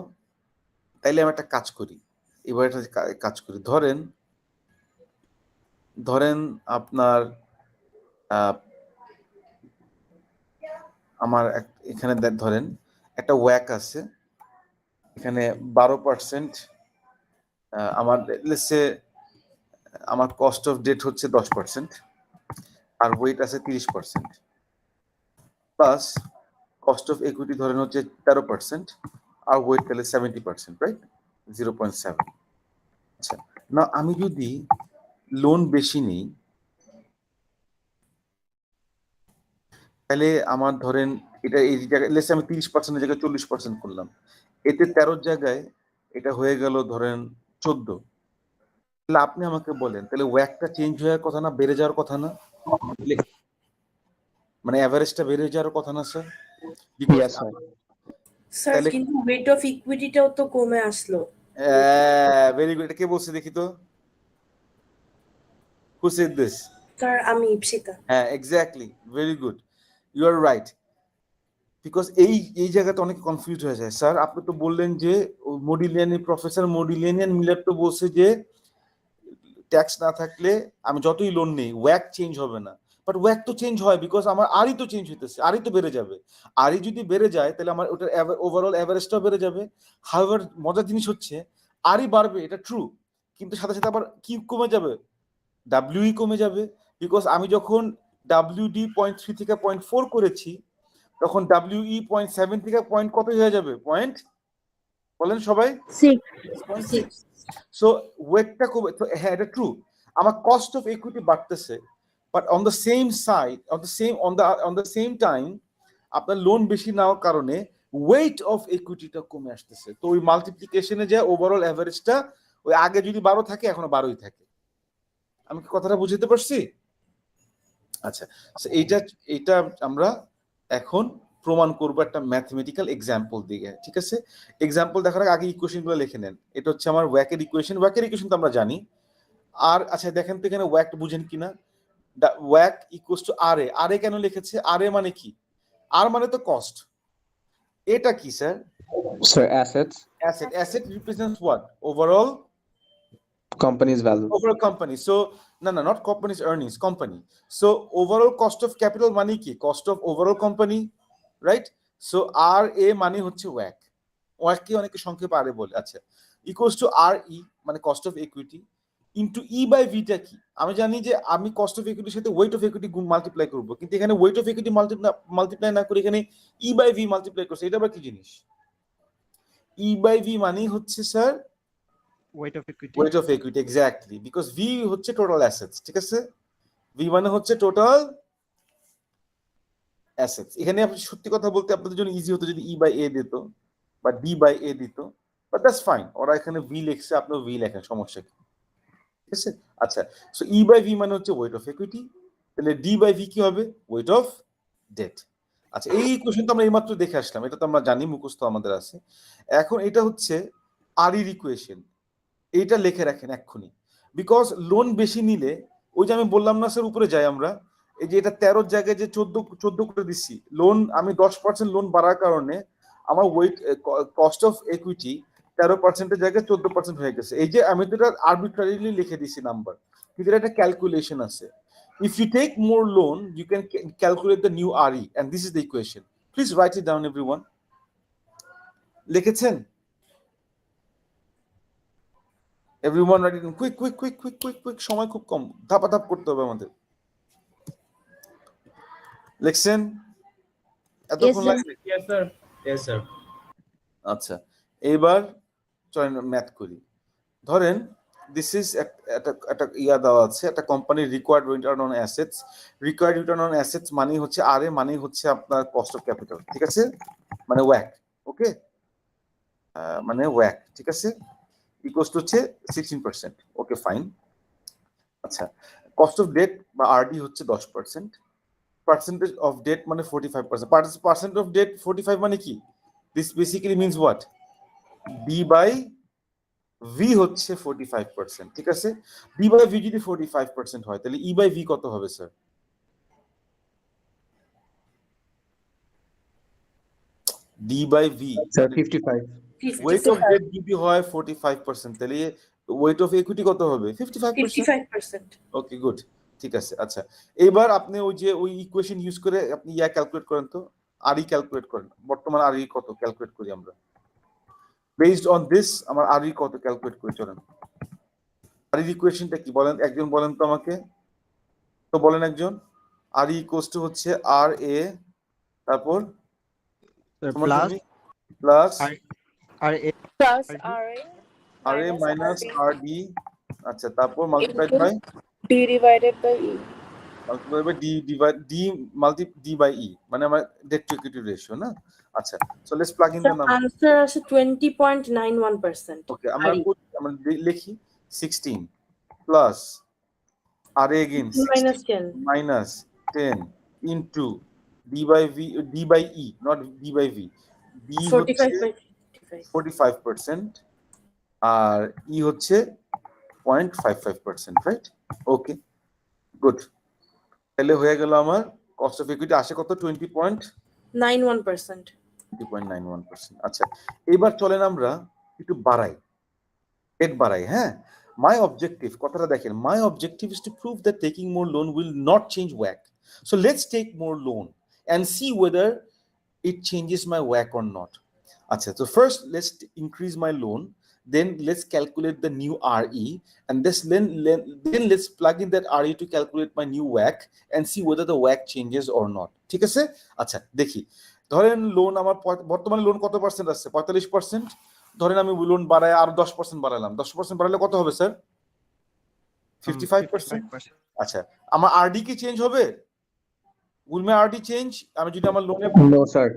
তাইলে আমি একটা কাজ করি, এবার একটা কাজ করি। ধরেন আপনার আমার এখানে ধরেন একটা ওয়াক আছে, এখানে 12%, আমার লেটস সে আমার কস্ট অফ ডেট হচ্ছে 10%, আর ওয়েট আছে 30%, প্লাস কস্ট অফ ইকুইটি ধরেন হচ্ছে 13%, আর ওয়েট তাহলে 70%, রাইট? 0.7। আচ্ছা, না আমি যদি লোন বেশি নিই তাহলে আমার ধরেন এটা এই জায়গায় লেটস আমি 30% এর জায়গায় 40% করলাম, এতে 13 জায়গায় এটা হয়ে গেল ধরেন 14। তাহলে আপনি আমাকে বলেন তাহলে ওয়াকটা চেঞ্জ হওয়ার কথা না, বেড়ে যাওয়ার কথা না? মানে এভারেজটা বেড়ে যাওয়ার কথা না স্যার? স্যার কিন্তু ওয়েট অফ ইকুইটিটাও তো কমে আসলো। Very good. এটা কে বলছে দেখি তো? Who said this? স্যার আমি ইপসিতা। হ্যাঁ, exactly, very good, you are right. Because এই জায়গাতে অনেক কনফিউজ হয়ে যায়। স্যার আপনি তো বললেন যে প্রফেসর মডিলিয়ানিয়ান মিলার তো বলছে যে ট্যাক্স না থাকলে আমি যতই লোন নেই ওয়াক চেঞ্জ হবে না, বাট ওয়াক তো চেঞ্জ হয়, বিকজ আমার আরই তো চেঞ্জ হইতেছে, আরই তো বেড়ে যাবে। আরই যদি বেড়ে যায় তাহলে আমার ওটার ওভারঅল অ্যাভারেজটাও বেড়ে যাবে। হাউএভার মজার জিনিস হচ্ছে আরই বাড়বে, এটা ট্রু, কিন্তু সাথে সাথে আবার কি কমে যাবে? ডাব্লিউই কমে যাবে, বিকজ আমি যখন WD 0.3 থেকে 0.4 করেছি তখন WE 0.7 থেকে পয়েন্ট কত হয়ে যাবে? পয়েন্ট বলেন সবাই? 6.6। সো ওয়েটটা কমে, হ্যাঁ এটা ট্রু, আমার কস্ট অফ ইকুইটি বাড়তেছে, but on the same side on the same time আপনার লোন বেশি নেওয়ার কারণে ওয়েট অফ ইকুইটিটা কমে আসতেছে। তো ওই মাল্টিপ্লিকেশনে যে ওভারঅল অ্যাভারেজটা ওই আগে যদি 12 থাকে এখনো 12ই থাকে। আমি কি কথাটা বুঝতে পারছি? আচ্ছা, এইটা আমরা এখন প্রমাণ করবো একটা ম্যাথমেটিক্যাল এক্সাম্পল দিয়ে, ঠিক আছে? এক্সাম্পল দেখার আগে ইকুয়েশনগুলো লিখে নেন। এটা হচ্ছে আমার ওয়াকের ইকুয়েশন। ওয়াকের ইকুয়েশন তো আমরা জানি। আর আচ্ছা দেখেন তো এখানে ওয়াক বুঝেন কিনা? ওয়াক ইকুয়ালস টু আর এ। আর এ কেন লিখেছে? আর এ মানে কি? আর মানে তো কস্ট। এটা কি sir? Sir, assets. Asset. Asset represents what? Overall Company's value. overall company. So no, not company's earnings, company. So overall cost of capital money কি? Cost of overall company, right? So RA মানে হচ্ছে WACC. WACC কি অনেকে সংক্ষেপে আরে বলে। আচ্ছা, equals to RE মানে cost of equity into E by V টা কি? আমি জানি যে আমি cost of equity সাথে weight of equity গুণ মাল্টিপ্লাই করব, কিন্তু এখানে weight of equity মাল্টিপ্লাই না করে এখানে E by V মাল্টিপ্লাই করছে। এটা আবার কি জিনিস? E by V মানে হচ্ছে sir weight of equity. weight of equity, exactly, because V হচ্ছে total assets, ঠিক আছে? V মানে হচ্ছে total assets। এখানে আপনি সত্যি কথা বলতে আপনাদের জন্য ইজি হতো যদি E by A দিত বা D by A দিত, বাট দ্যাটস ফাইন। ওরা এখানে V লিখছে, আপনিও V লেখেন, সমস্যা কি? ঠিক আছে? আচ্ছা, সো E by V মানে হচ্ছে weight of equity, তাহলে D by V কি হবে? weight of debt। আচ্ছা, এই ইকুয়েশন তো আমরা এইমাত্র দেখে আসলাম, এটা তো আমরা জানি, মুখস্থ আমাদের আছে। এখন এটা হচ্ছে আর এর ইকুয়েশন। এইটা লিখে রাখেন এক্ষুনি, বিকজ লোন বেশি নিলে ওই যে আমি বললাম না স্যার, উপরে যাই আমরা, এই যে এটা 13 জায়গায় যে 14 করে দিচ্ছি লোন, আমি 10% লোন বাড়ার কারণে আমার ওয়েট কস্ট অফ ইকুইটি 13% জায়গায় 14% হয়ে গেছে। এই যে আমি তো এটা আরবিট্রারিলি লিখে দিছি নাম্বার, কিন্তু এটা একটা ক্যালকুলেশন আছে। If you take more loan you can calculate the new RE, and this is the equation. Please write it down everyone. লিখেছেন? Everyone write it in quick, সময় খুব কম, ধাপাধাপ করতে হবে আমাদের। লিখছেন? এতক্ষণ sir. লাগবে? Yes, sir. Yes, sir. আচ্ছা, এবার চলেন ম্যাথ করি। ধরেন দিস ইজ একটা ইয়া দেওয়া আছে, একটা কোম্পানির required return on assets. Required return on assets মানে হচ্ছে আর এ মানে হচ্ছে আপনার কস্ট অফ ক্যাপিটাল, ঠিক আছে? মানে ওয়াক, ওকে, মানে ওয়াক, ঠিক আছে? ইকুয়ালস টু হচ্ছে 16%, ওকে ফাইন। আচ্ছা, কস্ট অফ ডেট বা আরডি হচ্ছে 10%, পার্সেন্টেজ অফ ডেট মানে 45%। পার্সেন্ট অফ ডেট 45 মানে কি? This basically means what? D by V হচ্ছে 45%, ঠিক আছে? ডি বাই ভি যদি 45% হয় তাহলে ই বাই ভি কত হবে sir? D by V Sir, 55. Weight of debt যদি হয় 45%, তাহলে ওয়েট অফ ইকুইটি কত হবে? 55%। 55%. ওকে, গুড, ঠিক আছে। আচ্ছা, এবার আপনি ওই যে ওই ইকুয়েশন ইউজ করে আপনি ইয়া ক্যালকুলেট করেন তো, আরই ক্যালকুলেট করেন। বর্তমান আরই কত ক্যালকুলেট করি আমরা, বেসড অন দিস আমার আরই কত ক্যালকুলেট করে চলেন। আরই ইকুয়েশনটা কি বলেন, একজন বলেন তো আমাকে, তো বলেন একজন। আরই ইকুয়ালস টু হচ্ছে আর এ, তারপর plus plus R A minus R D, আচ্ছা, তারপর multiplied by D divided by E, multiplied by d by e, মানে আমার debt to equity ratio না? আচ্ছা, so let's plug in the number. Answer আছে 20.91%. Okay, আমরা লিখি 16 plus r again minus 10. minus 10 into d by e, not d by v, d 45% R e হচ্ছে 0.55%, right? Okay, good. তাহলে হয়ে গেল আমার কস্ট অফ ইকুইটি আসে কত? 20.91%. 20.91%। আচ্ছা, এবার চলেন আমরা একটু বাড়াই, ডেট বাড়াই। হ্যাঁ, মাই অবজেক্টিভ, কথাটা দেখেন, my objective is to prove that taking more loan will not change ওয়াক। So let's take more loan and see whether it changes my ওয়াক অর নট। আচ্ছা, so first let's increase my loan, then let's calculate the new RE, and then let's plug in that RE to calculate my new WACC and see whether the WACC changes or not, ঠিক আছে? আচ্ছা, দেখি, ধরেন loan আমার বর্তমানে loan কত percent আছে? 45%। ধরেন আমি লোন বাড়াই আর 10% বাড়ালাম, 10% বাড়ালে কত হবে স্যার? 55%। আচ্ছা, আমার RD কি চেঞ্জ হবে? Will my RD change? আমি যদি আমার লোনে No, sir.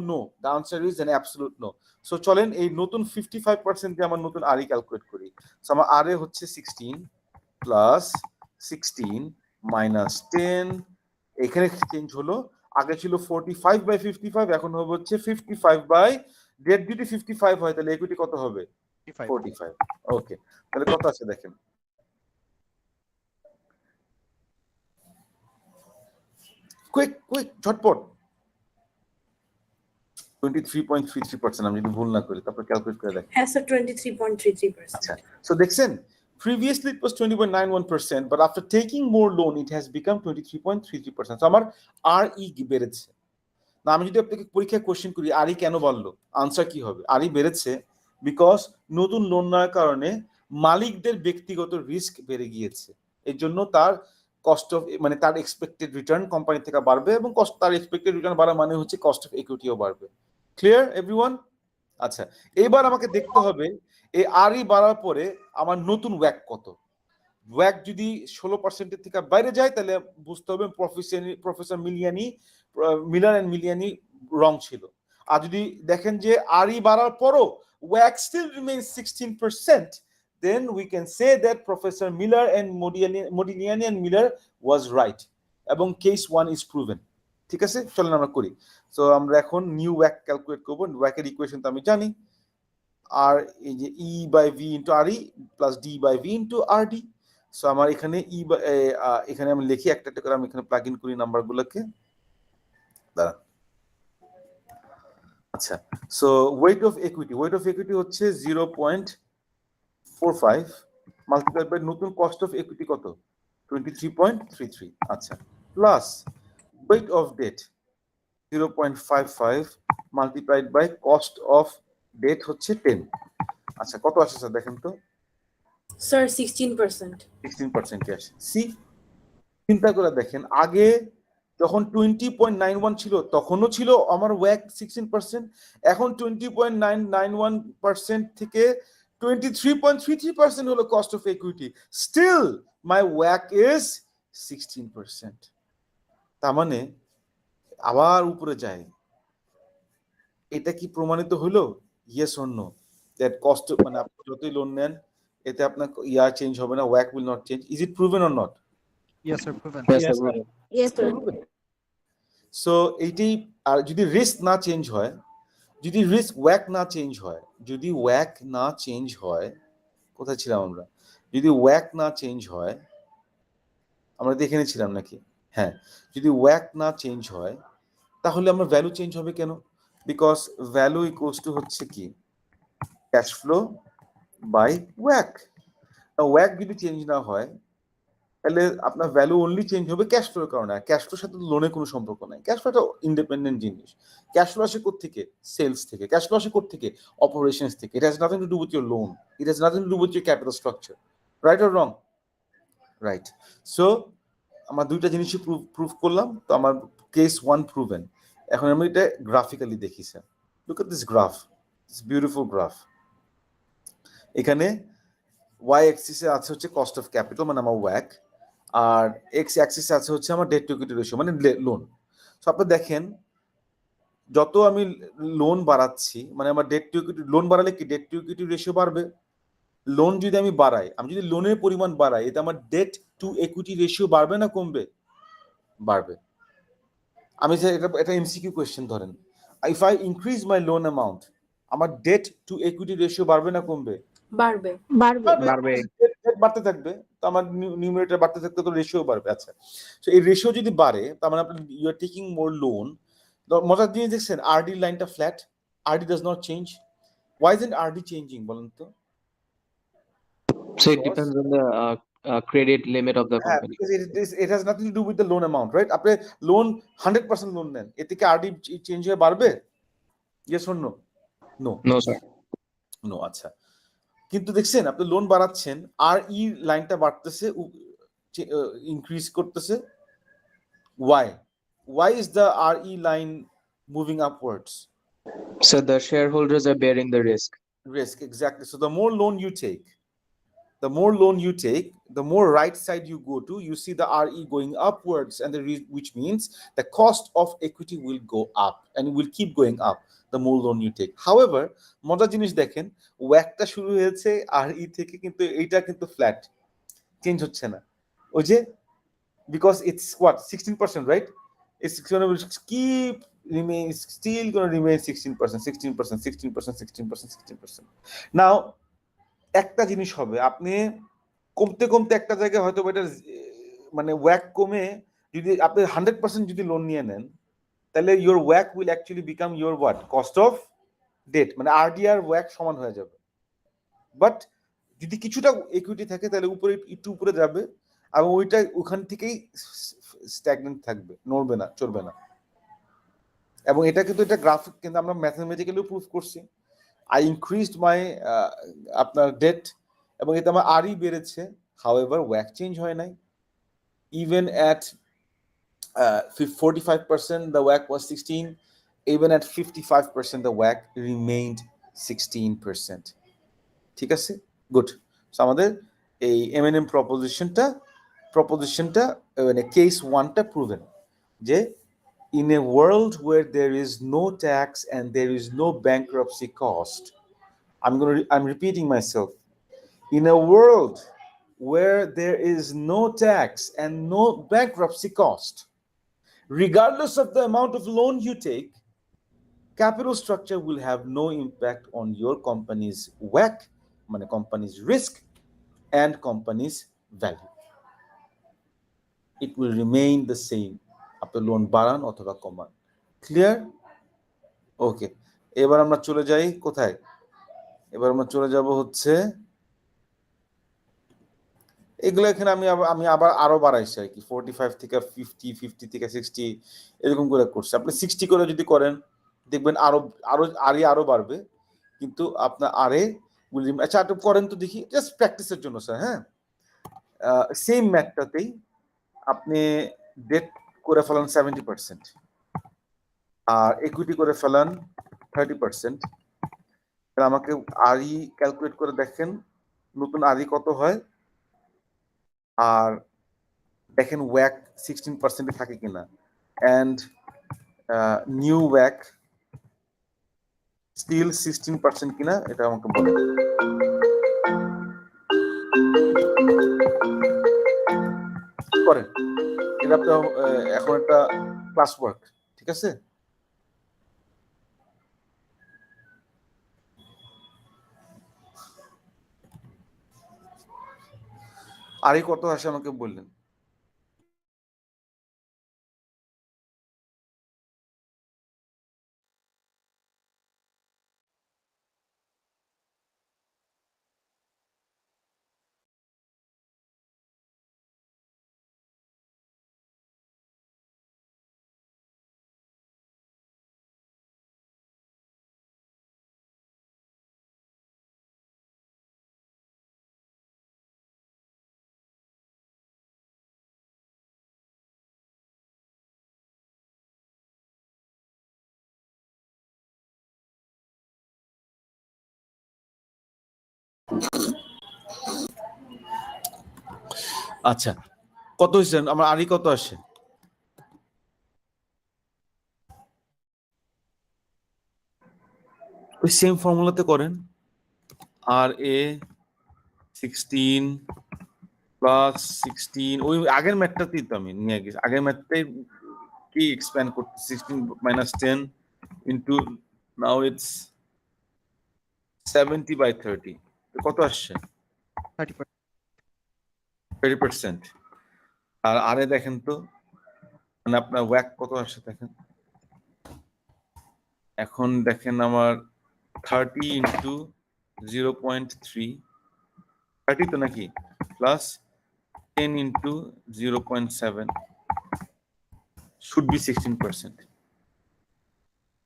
No. The answer is an absolute no. So চলেন এই নতুন 55% দিয়ে আমার নতুন আরই ক্যালকুলেট করি। সো আমার আরএ হচ্ছে 16 প্লাস 16 মাইনাস 10, এখানে চেঞ্জ হলো, আগে ছিল 45/55, এখন হবে হচ্ছে 55 ডেট যদি 55 হয় তাহলে ইকুইটি কত হবে? 45। ওকে, তাহলে কত আছে দেখেন, কুইক ঝটপট 23.33%, আমি যদি ভুল না করি, তারপর ক্যালকুলেট করে দেখেন। হ্যাঁ স্যার 23.33%। আচ্ছা, সো দেখছেন previously it was 20.91%, but after taking more loan it has become 23.33%. so আমার RE বেড়েছে না। আমি যদি আপনাকে পরীক্ষায় কোশ্চেন করি RE কেন বাড়লো, আনসার কি হবে? RE বেড়েছে বিকজ নতুন লোন নেওয়ার কারণে মালিকদের ব্যক্তিগত রিস্ক বেড়ে গিয়েছে, এর জন্য তার কস্ট অফ মানে তার এক্সপেক্টেড রিটার্ন কোম্পানি থেকে বাড়বে, এবং তার এক্সপেক্টেড রিটার্ন বাড়া মানে হচ্ছে কস্ট অফ ইকুইটিও বাড়বে। Clear everyone? আচ্ছা, এবার আমাকে দেখতে হবে এই RE বাড়ার পরে আমার নতুন ওয়াক কত। ওয়াক যদি 16% থেকে বাইরে যায় তাহলে বুঝতে হবে professor Miller and Modigliani wrong ছিল। আর যদি দেখেন যে RE বাড়ার পরও ওয়াক still remains 16%, then we can say that Professor Miller and Modigliani and Miller was right, এবং কেস 1 is proven। ঠিক আছে, চলেন আমরা করি। সো আমরা এখন নিউ ওয়াক ক্যালকুলেট করব। ওয়াকের ইকুয়েশন তো আমি জানি, আর এই যে E/V into RE plus D/V into RD। So আমার এখানে এখানে আমি লিখি একটা একটা করে, আমি এখানে প্লাগ ইন করি নাম্বারগুলোকে। দাঁড়ান, আচ্ছা, সো ওয়েট অফ ইকুইটি হচ্ছে 0.45 মাল্টিপ্লাইড বাই নতুন কস্ট অফ ইকুইটি কত? 23.33। আচ্ছা, plus weight of debt 0.55 multiplied by cost of debt হচ্ছে 10। আচ্ছা, কত আসে স্যার দেখেন তো? স্যার 16%। 16% ক্যাশ। সি, চিন্তা করে দেখেন, আগে যখন 20.91 ছিল তখনও ছিল আমার ওয়াক 16%, এখন 20.91% থেকে 23.33% হলো cost of equity, still my ওয়াক ইজ 16%। তার মানে আবার উপরে যায়। এটা কি প্রমাণিত হলো? Yes or know that cost, মানে আপনি যতই লোন নেন এতে আপনার ইয়ার চেঞ্জ হবে না, walk will not change. Is it proven or not? Yes, sir, proven. Yes, sir. Yes, sir. So এইটাই। আর যদি রিস্ক না চেঞ্জ হয়, যদি ওয়াক না চেঞ্জ হয়, কোথায় ছিলাম আমরা? যদি ওয়াক না চেঞ্জ হয়, আমরা দেখে নিয়েছিলাম নাকি? হ্যাঁ, যদি ওয়াক না চেঞ্জ হয় তাহলে আমার ভ্যালু চেঞ্জ হবে কেন? বিকজ ভ্যালু ইকুয়ালস টু হচ্ছে কি, ক্যাশ ফ্লো বাই ওয়াক। ওয়াক যদি চেঞ্জ না হয় তাহলে আপনার ভ্যালু অনলি চেঞ্জ হবে ক্যাশ ফ্লোর কারণে। ক্যাশ ফ্লোর সাথে লোনের কোনো সম্পর্ক নাই। ক্যাশ ফ্লো একটা ইন্ডিপেন্ডেন্ট জিনিস। ক্যাশ ফ্লো আসে কোত্থেকে? সেলস থেকে। ক্যাশ ফ্লো আসে কোত্থেকে? অপারেশনস থেকে। It has nothing to do with your loan, it has nothing to do with your capital structure. Right or wrong? Right. So আমার দুইটা জিনিসই প্রুভ করলাম, তো আমার কেস 1 প্রুভেন। এখন আমি এটা গ্রাফিক্যালি দেখি sir. Look at this graph, this beautiful graph. এখানে ওয়াই অ্যাক্সিসে আছে হচ্ছে কস্ট অফ ক্যাপিটাল মানে আমার ওয়াক, আর এক্স অ্যাক্সিসে আছে হচ্ছে আমার ডেট টু ইকুইটি রেশিও মানে লোন। সো আপনি দেখেন যত আমি লোন বাড়াচ্ছি, মানে আমার ডেট টু ইকুইটি, লোন বাড়ালে কি ডেট টু ইকুইটি রেশিও বাড়বে? লোন যদি আমি বাড়াই, আমি যদি লোনের পরিমাণ বাড়াই, এতে আমার ডেট টু ইকুইটি রেশিও বাড়বে না কমবে? বাড়বে। আমি এটা এমসিকিউ কোয়েশ্চেন ধরেন, if I increase my loan amount, আমার ডেট টু ইকুইটি রেশিও বাড়বে না কমবে? বাড়বে। বাড়বে। বাড়তে থাকবে, তো আমার নিউমারেটর বাড়তে থাকতে তো রেশিও বাড়বে। আচ্ছা, তো এই রেশিও যদি বাড়ে তার মানে আপনি you are taking more loan. মজার জিনিস দেখছেন, আরডি লাইনটা flat, R D does not change. Why isn't R D changing বলেন তো? So it depends on the credit limit of the হ্যাঁ, company. because it has nothing to do with the loan amount, right? আপনি loan 100% loan নেন, এতে কি R D change হয়ে বাড়বে? Yes or no? No, No, sir. No. আচ্ছা, কিন্তু দেখছেন আপনি লোন বাড়াচ্ছেন, আর ই লাইনটা বাড়তেছে, ইনক্রিজ করতেছে। why is the RE line moving upwards? So the shareholders are bearing the risk. Risk, exactly. So the more loan you take, the more right side you go to, you see the RE going upwards, and which means the cost of equity will go up and will keep going up the more loan you take. However, মজার জিনিস দেখেন, ওয়াকটা শুরু হয়েছে RE থেকে, কিন্তু এইটা কিন্তু flat, change হচ্ছে না। ওই যে because it's what 16%, right? it's going to keep remain still going to remain 16%, 16%, 16%, 16%, 16%. Now একটা জিনিস হবে, আপনি কমতে কমতে একটা জায়গায় হয়তো এটা মানে ওয়াক কমে, যদি আপনি 100% যদি লোন নিয়ে নেন, তাহলে ইওর ওয়াক will actually become your what, cost of debt, মানে আরডিআর ওয়াক সমান হয়ে যাবে। বাট যদি কিছুটা ইকুইটি থাকে তাহলে উপরে একটু উপরে যাবে, এবং ওইটা ওখান থেকেই স্ট্যাগনেন্ট থাকবে, নড়বে না, চলবে না। এবং এটা কিন্তু এটা গ্রাফিক কিন্তু আমরা ম্যাথমেটিক্যালি প্রুফ করছি। আই ইনক্রিজড মাই আপনার ডেট, এবং এতে আমার আরই বেড়েছে, হাউএভার ওয়াক চেঞ্জ হয় নাই। Even at 45% the WACC was 16, even at 55% the WACC remained 16%. ঠিক আছে, গুড। সো আমাদের এই এমএনএম প্রপোজিশনটা মানে কেস 1টা প্রুভেন, যে in a world where there is no tax and there is no bankruptcy cost, I'm repeating myself, in a world where there is no tax and no bankruptcy cost, regardless of the amount of loan you take, capital structure will have no impact on your company's WACC, মানে company's risk and company's value. It will remain the same. আপনি loan বাড়ান অথবা কমান। Clear? ওকে, এবার আমরা চলে যাই কোথায়? এবার আমরা চলে যাব হচ্ছে এগুলো, এখানে আমি আবার আরো বাড়াইছি আর কি, 45 থেকে 50, 50 থেকে 60 এরকম করে করছি। আপনি 60 করে যদি করেন দেখবেন আরো বাড়বে, কিন্তু আপনার আচ্ছা একটু করেন তো দেখি, জাস্ট প্র্যাকটিসের জন্য স্যার। হ্যাঁ, সেম ম্যাথটাতেই আপনি ডেট করে ফেলান 70%, আর ইকুইটি করে ফেলান 30%। আমাকে আরই ক্যালকুলেট করে দেখেন নতুন আরই কত হয়, আর দেখেন ওয়াক 16% থাকে কিনা, অ্যান্ড নিউ ওয়াক স্টিল 16% কিনা, এটা আমাকে বলেন। করেন এটা, আপনার এখন একটা ক্লাস ওয়ার্ক, ঠিক আছে? আরই কত আসে আমাকে বললেন। আচ্ছা, কত হয়েছে আমার আরই কত আসে? ওই সেম ফর্মুলাতে করেন, আর এ 16 প্লাস 16, ওই আগের ম্যাথটাতেই তো আমি নিয়ে গেছি, আগের ম্যাথটাই কি এক্সপ্যান্ড করতে, 16 minus 10 ইন্টু নাও ইটস 70/30, কত আসছে? 30%। আর আরে দেখেন তো, মানে আপনার ওয়াক কত আসছে দেখেন, এখন দেখেন আমার 30 ইন্টু 0.3, 30 তো নাকি, প্লাস 10 ইন্টু 0.7 শুড বি 16%।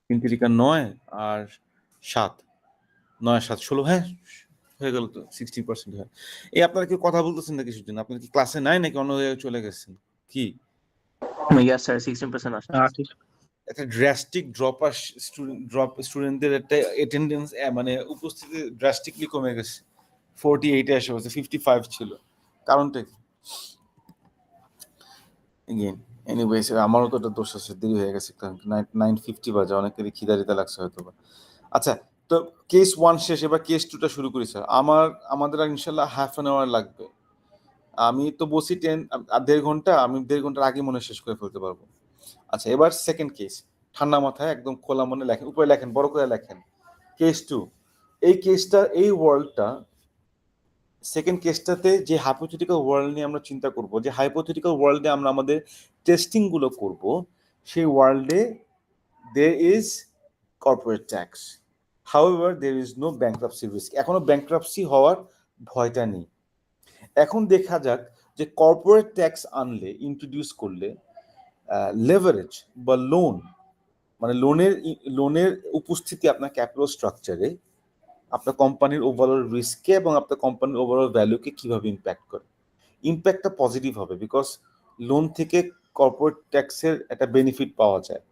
3 3 9 আর 7, 9 7 16, হ্যাঁ হয়ে গেল তো, 60% হয়। এই আপনারা কি কথা বলতেছেন না কিছুর জন্য? আপনারা কি ক্লাসে নাই নাকি অন্য জায়গায় চলে গেছেন? কি Yes, sir, 16% আসে। একটা ড্রাস্টিক স্টুডেন্টদের একটা অ্যাটেন্ডেন্স মানে উপস্থিতি ড্রাস্টিকলি কমে গেছে, 48 এ এসে হচ্ছে, 55 ছিল। কারণটা কি? এগেইন এনিওয়েজ, আমারও তো একটা দোষ আছে, দেরি হয়ে গেছে, কারণ 9:50 বাজে, অনেকেরই খিদারিতা লাগছে হয়তো বা। আচ্ছা, তো কেস 1 শেষ, এবার কেস 2টা শুরু করি স্যার। আমাদের ইনশাল্লাহ হাফ অ্যান আওয়ার লাগবে। আমি তো বসি 10 আর 1.5 ঘন্টা, আমি 1.5 ঘন্টার আগে মনে শেষ করে ফেলতে পারবো। আচ্ছা, এবার সেকেন্ড কেস, ঠান্ডা মাথায় একদম খোলা মনে লেখেন, উপরে লেখেন, বড় করে লেখেন, কেস 2। এই কেসটা, এই ওয়ার্ল্ডটা, সেকেন্ড কেসটাতে যে হাইপোথেটিক্যাল ওয়ার্ল্ড নিয়ে আমরা চিন্তা করব, যে হাইপোথেটিক্যাল ওয়ার্ল্ডে আমরা আমাদের টেস্টিং গুলো করব, সেই ওয়ার্ল্ডে there is corporate tax, however there is no bankruptcy risk। এখনো ব্যাংক্রাপসি হওয়ার ভয়টা নেই। এখন দেখা যাক যে কর্পোরেট ট্যাক্স আনলে, ইন্ট্রোডিউস করলে, লেভারেজ বা লোন, মানে লোনের উপস্থিতি আপনার ক্যাপিটাল স্ট্রাকচারে আপনার কোম্পানির ওভারঅল রিস্ককে এবং আপনার কোম্পানির ওভারঅল ভ্যালুকে কিভাবে ইম্প্যাক্ট করে। ইম্প্যাক্টটা পজিটিভ হবে, বিকজ লোন থেকে কর্পোরেট ট্যাক্সের একটা বেনিফিট পাওয়া যায়।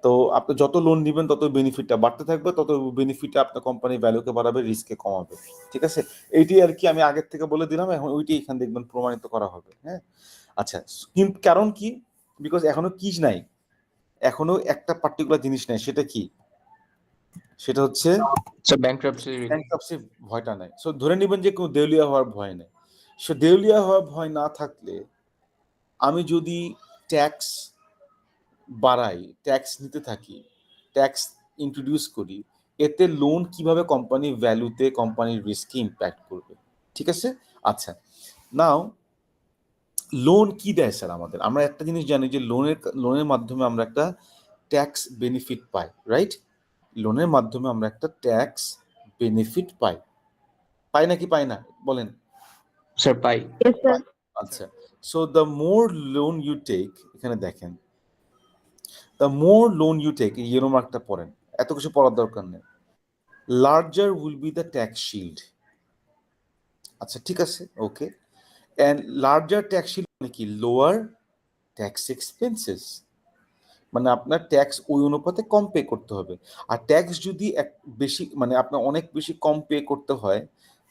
তো আপনি যত লোন নেবেন তত বেনিফিটটা বাড়তে থাকবে, তত বেনিফিটটা আপনার কোম্পানির ভ্যালুকে বাড়াবে, রিস্ককে কমাবে। ঠিক আছে, এইটি আর কি আমি আগের থেকে বলে দিলাম, এখন ওইটি এখানে দেখবেন প্রমাণিত করা হবে। হ্যাঁ, আচ্ছা, কিন্তু কারণ কি? বিকজ এখনো কি নাই, এখনো একটা পার্টিকুলার জিনিস নাই, সেটা কি? সেটা হচ্ছে ব্যাংক্রাপসি ভয়টা নাই। সো ধরে নেবেন যে কোনো দেউলিয়া হওয়ার ভয় নেই। সো দেউলিয়া হওয়ার ভয় না থাকলে আমি যদি ট্যাক্স বাড়াই, ট্যাক্স নিতে থাকি, ট্যাক্স ইন্ট্রোডিউস করি, এতে লোন কিভাবে কোম্পানির ভ্যালুতে, কোম্পানির রিস্কে ইম্প্যাক্ট করবে। ঠিক আছে, আচ্ছা, নাও লোন কি দেয় স্যার আমাদের? আমরা একটা জিনিস জানি যে লোনের মাধ্যমে আমরা একটা ট্যাক্স বেনিফিট পাই, রাইট? লোনের মাধ্যমে আমরা একটা ট্যাক্স বেনিফিট পাই নাকি পাই না বলেন? স্যার পাই। আচ্ছা, so the more loan you take, এখানে দেখেন, the more loan you take, yellow মার্কটা পড়েন, এত কিছু পড়ার দরকার নেই। Larger will be the tax shield. আচ্ছা, ঠিক আছে, okay. And larger tax shield মানে কি? লোয়ার ট্যাক্স এক্সপেন্সেস, মানে আপনার ট্যাক্স ওই অনুপাতে কম পে করতে হবে। আর ট্যাক্স যদি বেশি, মানে আপনার অনেক বেশি কম পে করতে হয়,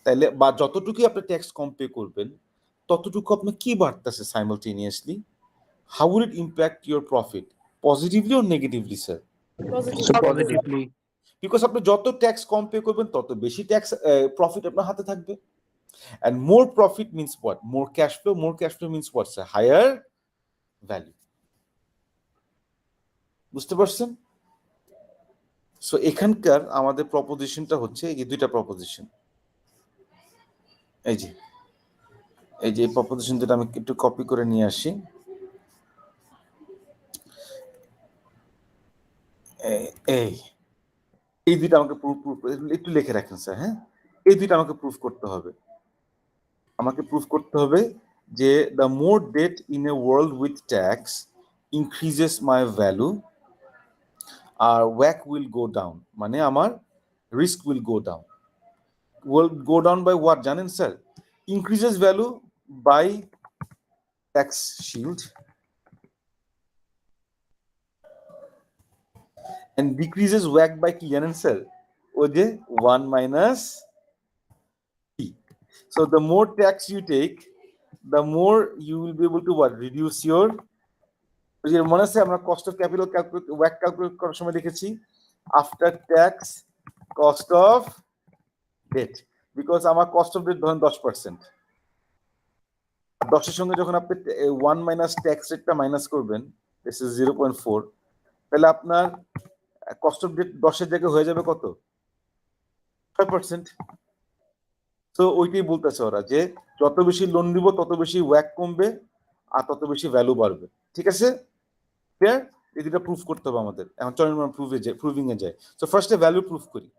তাহলে বা যতটুকুই আপনি ট্যাক্স কম পে করবেন ততটুকু আপনার কি বাড়তেছে simultaneously? How will it impact your profit, positively or negatively sir? Positively. Because আপনি যত ট্যাক্স কম পে করবেন তত বেশি ট্যাক্স প্রফিট আপনার হাতে থাকবে। And more profit means what? More cash flow. More cash flow means what, sir? Higher value. বুঝতে পারছেন? সো এখানকার আমাদের প্রপোজিশনটা হচ্ছে এই যে দুইটা প্রপোজিশন, এই যে এই প্রপোজিশন যেটা আমি একটু কপি করে নিয়ে আসি, এই দুইটা আমাকে প্রুফ একটু লিখে রাখেন স্যার। হ্যাঁ, এই দুইটা আমাকে প্রুফ করতে হবে। আমাকে প্রুফ করতে হবে যে the more debt in a world with tax increases my value আর ওয়াক উইল গো ডাউন, মানে আমার risk will go down. will go down by what জানেন sir? increases value by tax shield and decreases WACC by কি জানেন sir? ওই যে 1 minus T. So the more tax you take, the more you will be able to what? Reduce your, মনে আছে আমরা cost of capital WACC calculate করার সময় দেখেছি after tax cost of debt, because আমার কস্ট অফ ডেট ধরেন 10%, 10-এর সঙ্গে যখন আপনি 1 মাইনাস ট্যাক্স রেটটা মাইনাস করবেন, দিস ইজ 0.4, তাহলে আপনার কস্ট অফ ডেট 10-এর জায়গায় হয়ে যাবে কত? 5%। তো ওইটাই বলতেছে ওরা যে যত বেশি লোন দিব তত বেশি ওয়াক কমবে আর তত বেশি ভ্যালু বাড়বে। ঠিক আছে, ক্লিয়ার? এই দুটো প্রুফ করতে হবে আমাদের। এখন চলেন আমরা প্রুভিং এ যাই। সো ফার্স্টে ভ্যালু প্রুফ করি।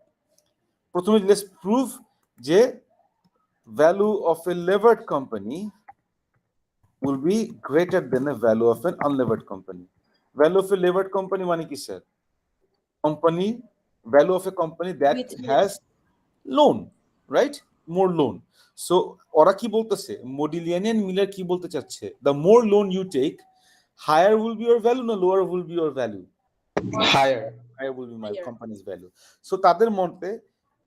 প্রথমে লেটস প্রুভ যে value of a levered company will be greater than the value of an unlevered company. Value of a levered company মানে কি sir? Company, value of a company that has loan, right? More loan. So ওরা কি বলতেছে, মডিলিয়ানি and Miller কি বলতে চাচ্ছে? The more loan you take, higher will be your value, no lower will be your value? Higher will be my company's value. So তাদের মতে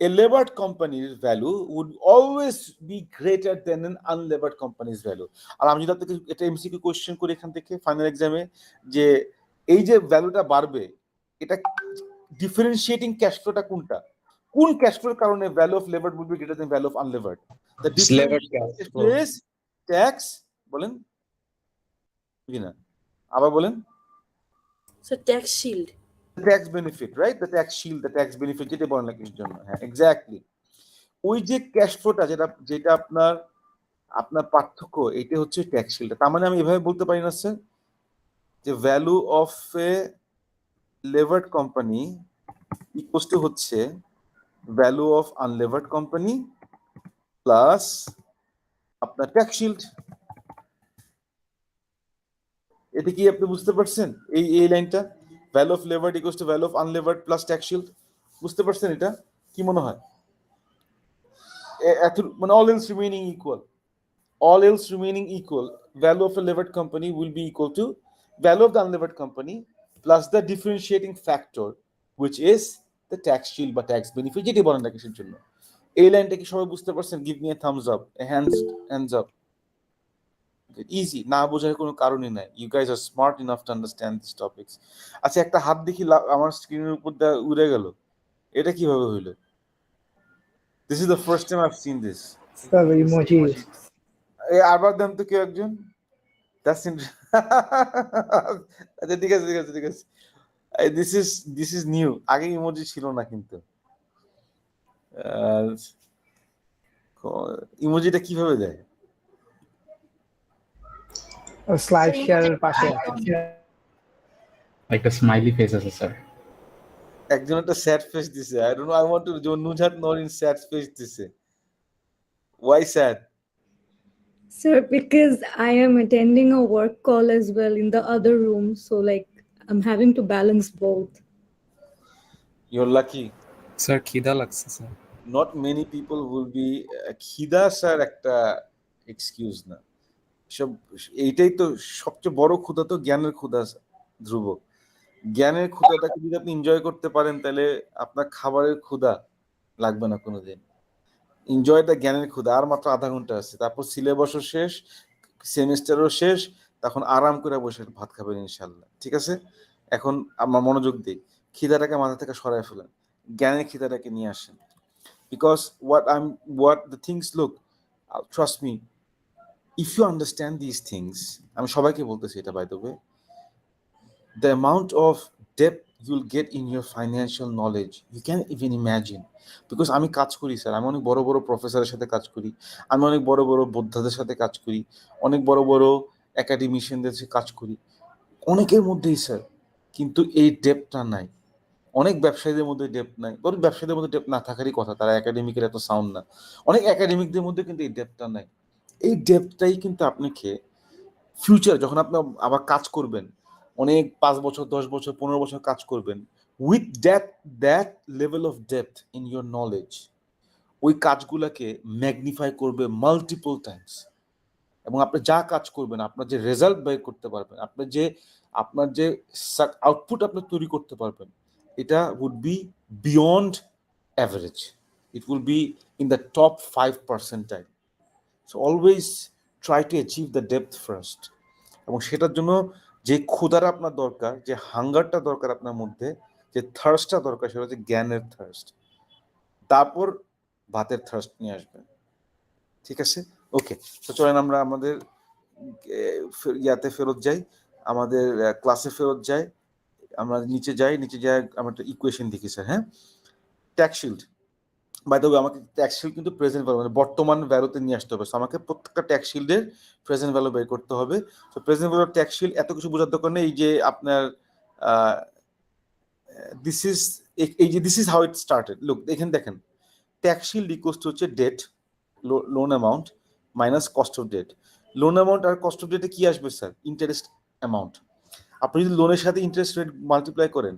a levered company's value would always be greater than an unlevered company's value. আর আমি যদি আপনাকে এটা MCQ question করি এখান থেকে final এক্সামে, যে এই যে ভ্যালুটা বাড়বে, এটা ডিফারেন্সিয়েটিং ক্যাশ ফ্লোটা কোনটা? কোন ক্যাশ ফ্লোর কারণে value of levered will be greater than value of unlevered? The difference is tax. বলেন কি না, আবার বলেন। So tax shield. The tax benefit, right? The tax shield, the tax benefit যেটা বলেন না কিছুর জন্য, হ্যাঁ এক্স্যাক্টলি। ওই যে ক্যাশ ফ্লোটা যেটা আপনার আপনার পার্থক্য, এটা হচ্ছে ট্যাক্স শিল্ড। তার মানে আমি এভাবে বলতে পারি না স্যার যে value of a levered company equals to হচ্ছে value of unlevered company plus আপনার ট্যাক্স শিল্ড। এটা কি আপনি বুঝতে পারছেন? এই লাইনটা value of levered equals to value of unlevered plus tax shield, বুঝতে পারছেন এটা? কি মনে হয়? এত মানে all else remaining equal, all else remaining equal, value of a levered company will be equal to value of the unlevered company plus the differentiating factor which is the tax shield বা tax benefit যেটি বলেন না কিসের জন্য। এই লাইনটা কি সবাই বুঝতে পারছেন? give me a thumbs up, a hands up. Easy, না বোঝার কোনো কারণই নাই। you guys are smart enough to understand these topics. আচ্ছা একটা হাত দেখি আমার স্ক্রিনের উপর দিয়ে উড়ে গেল, এটা কিভাবে হইলো? This is the first time I've seen this. Sir, emojis. আবার দেন তো কেউ একজন। That's আচ্ছা ঠিক আছে ঠিক আছে ঠিক আছে। This is new. আগে ইমোজি ছিল না কিন্তু। ইমোজিটা কিভাবে দেয়? Slide share পাশে। একটা স্মাইলি ফেস আছে স্যার। একজন একটা স্যাড ফেস দিছে। I don't know, I want to Nuzhat Nowrin sad face দিছে। Why sad? Sir, because I am attending a work call as well in the other room, so like I'm having to balance both. You're lucky. Sir খিদা লাগছে sir. Not many people will be খিদা sir একটা excuse না। সব এইটাই তো সবচেয়ে বড় ক্ষুধা, তো জ্ঞানের ক্ষুধা ধ্রুব। জ্ঞানের ক্ষুধাটাকে যদি আপনি এনজয় করতে পারেন তাহলে আপনার খাবারের ক্ষুধা লাগবে না কোনোদিন। এনজয় দ্য জ্ঞানের ক্ষুধা। আর মাত্র আধা ঘন্টা আছে, তারপর সিলেবাসও শেষ, সেমিস্টারও শেষ, তখন আরাম করে বসে ভাত খাবেন ইনশাল্লাহ। ঠিক আছে, এখন আমার মনোযোগ দিই। খিদাটাকে মাথা থেকে সরায় ফেলেন, জ্ঞানের খিদাটাকে নিয়ে আসেন। Because what the things look, trust me, if you understand these things, আমি সবাইকে বলতেছি এটা by the way, the amount of depth you'll get in your financial knowledge you can't even imagine. Because আমি কাজ করি স্যার, আমি অনেক বড় বড় প্রফেসরের সাথে কাজ করি, আমি অনেক বড় বড় বোদ্ধাদের সাথে কাজ করি, অনেক বড় বড় একাডেমিশিয়ানদের সাথে কাজ করি, অনেকের মধ্যেই স্যার কিন্তু এই ডেপথটা নাই। অনেক ব্যবসায়ীদের মধ্যে ডেপথ নাই। ধরুন ব্যবসায়ীদের মধ্যে ডেপথ না থাকারই কথা, তারা একাডেমিকের এত সাউন্ড না। অনেক একাডেমিকদের মধ্যে কিন্তু এই ডেপথটা নাই। এই ডেপথটাই কিন্তু আপনাকে ফিউচার যখন আপনি আবার কাজ করবেন, অনেক 5 বছর 10 বছর 15 বছর কাজ করবেন, with that level of depth in your knowledge, ওই কাজগুলোকে ম্যাগনিফাই করবে মাল্টিপল টাইমস। এবং আপনি যা কাজ করবেন, আপনার যে রেজাল্ট বের করতে পারবেন, আপনার যে আউটপুট আপনি তৈরি করতে পারবেন, এটা would be beyond average. It will be in the top 5%. So always try to achieve the depth first. এবং সেটার জন্য যে ক্ষুধাটা আপনার দরকার, যে হাঙ্গারটা দরকার আপনার মধ্যে, যে থার্স্টটা দরকার, সেটা হচ্ছে জ্ঞানের থার্স্ট। তারপর ভাতের থার্স্ট নিয়ে আসবেন। ঠিক আছে, ওকে। তো চলেন আমরা আমাদের ইয়াতে ফেরত যাই, আমাদের ক্লাসে ফেরত যাই। আমরা নিচে যাই আমরা একটা ইকুয়েশন দেখি স্যার। হ্যাঁ, tax shield, by the way আমাকে ট্যাক্স শিল্ড কিন্তু প্রেজেন্ট ভ্যালু মানে বর্তমান ভ্যালুতে নিয়ে আসতে হবে। আমাকে প্রত্যেকটা ট্যাক্স শিল্ডের প্রেজেন্ট ভ্যালু বের করতে হবে। তো প্রেজেন্ট ভ্যালু ট্যাক্স শিল্ড এত কিছু বোঝার দরকার নেই। এই যে আপনার this is how it started. Look, এখানে দেখেন, ট্যাক্স শিল্ড ইকুয়ালস টু হচ্ছে debt, loan amount minus cost of debt. Loan amount আর কস্ট অফ ডেটে কি আসবে স্যার? Interest amount. আপনি যদি লোনের সাথে ইন্টারেস্ট রেট মাল্টিপ্লাই করেন,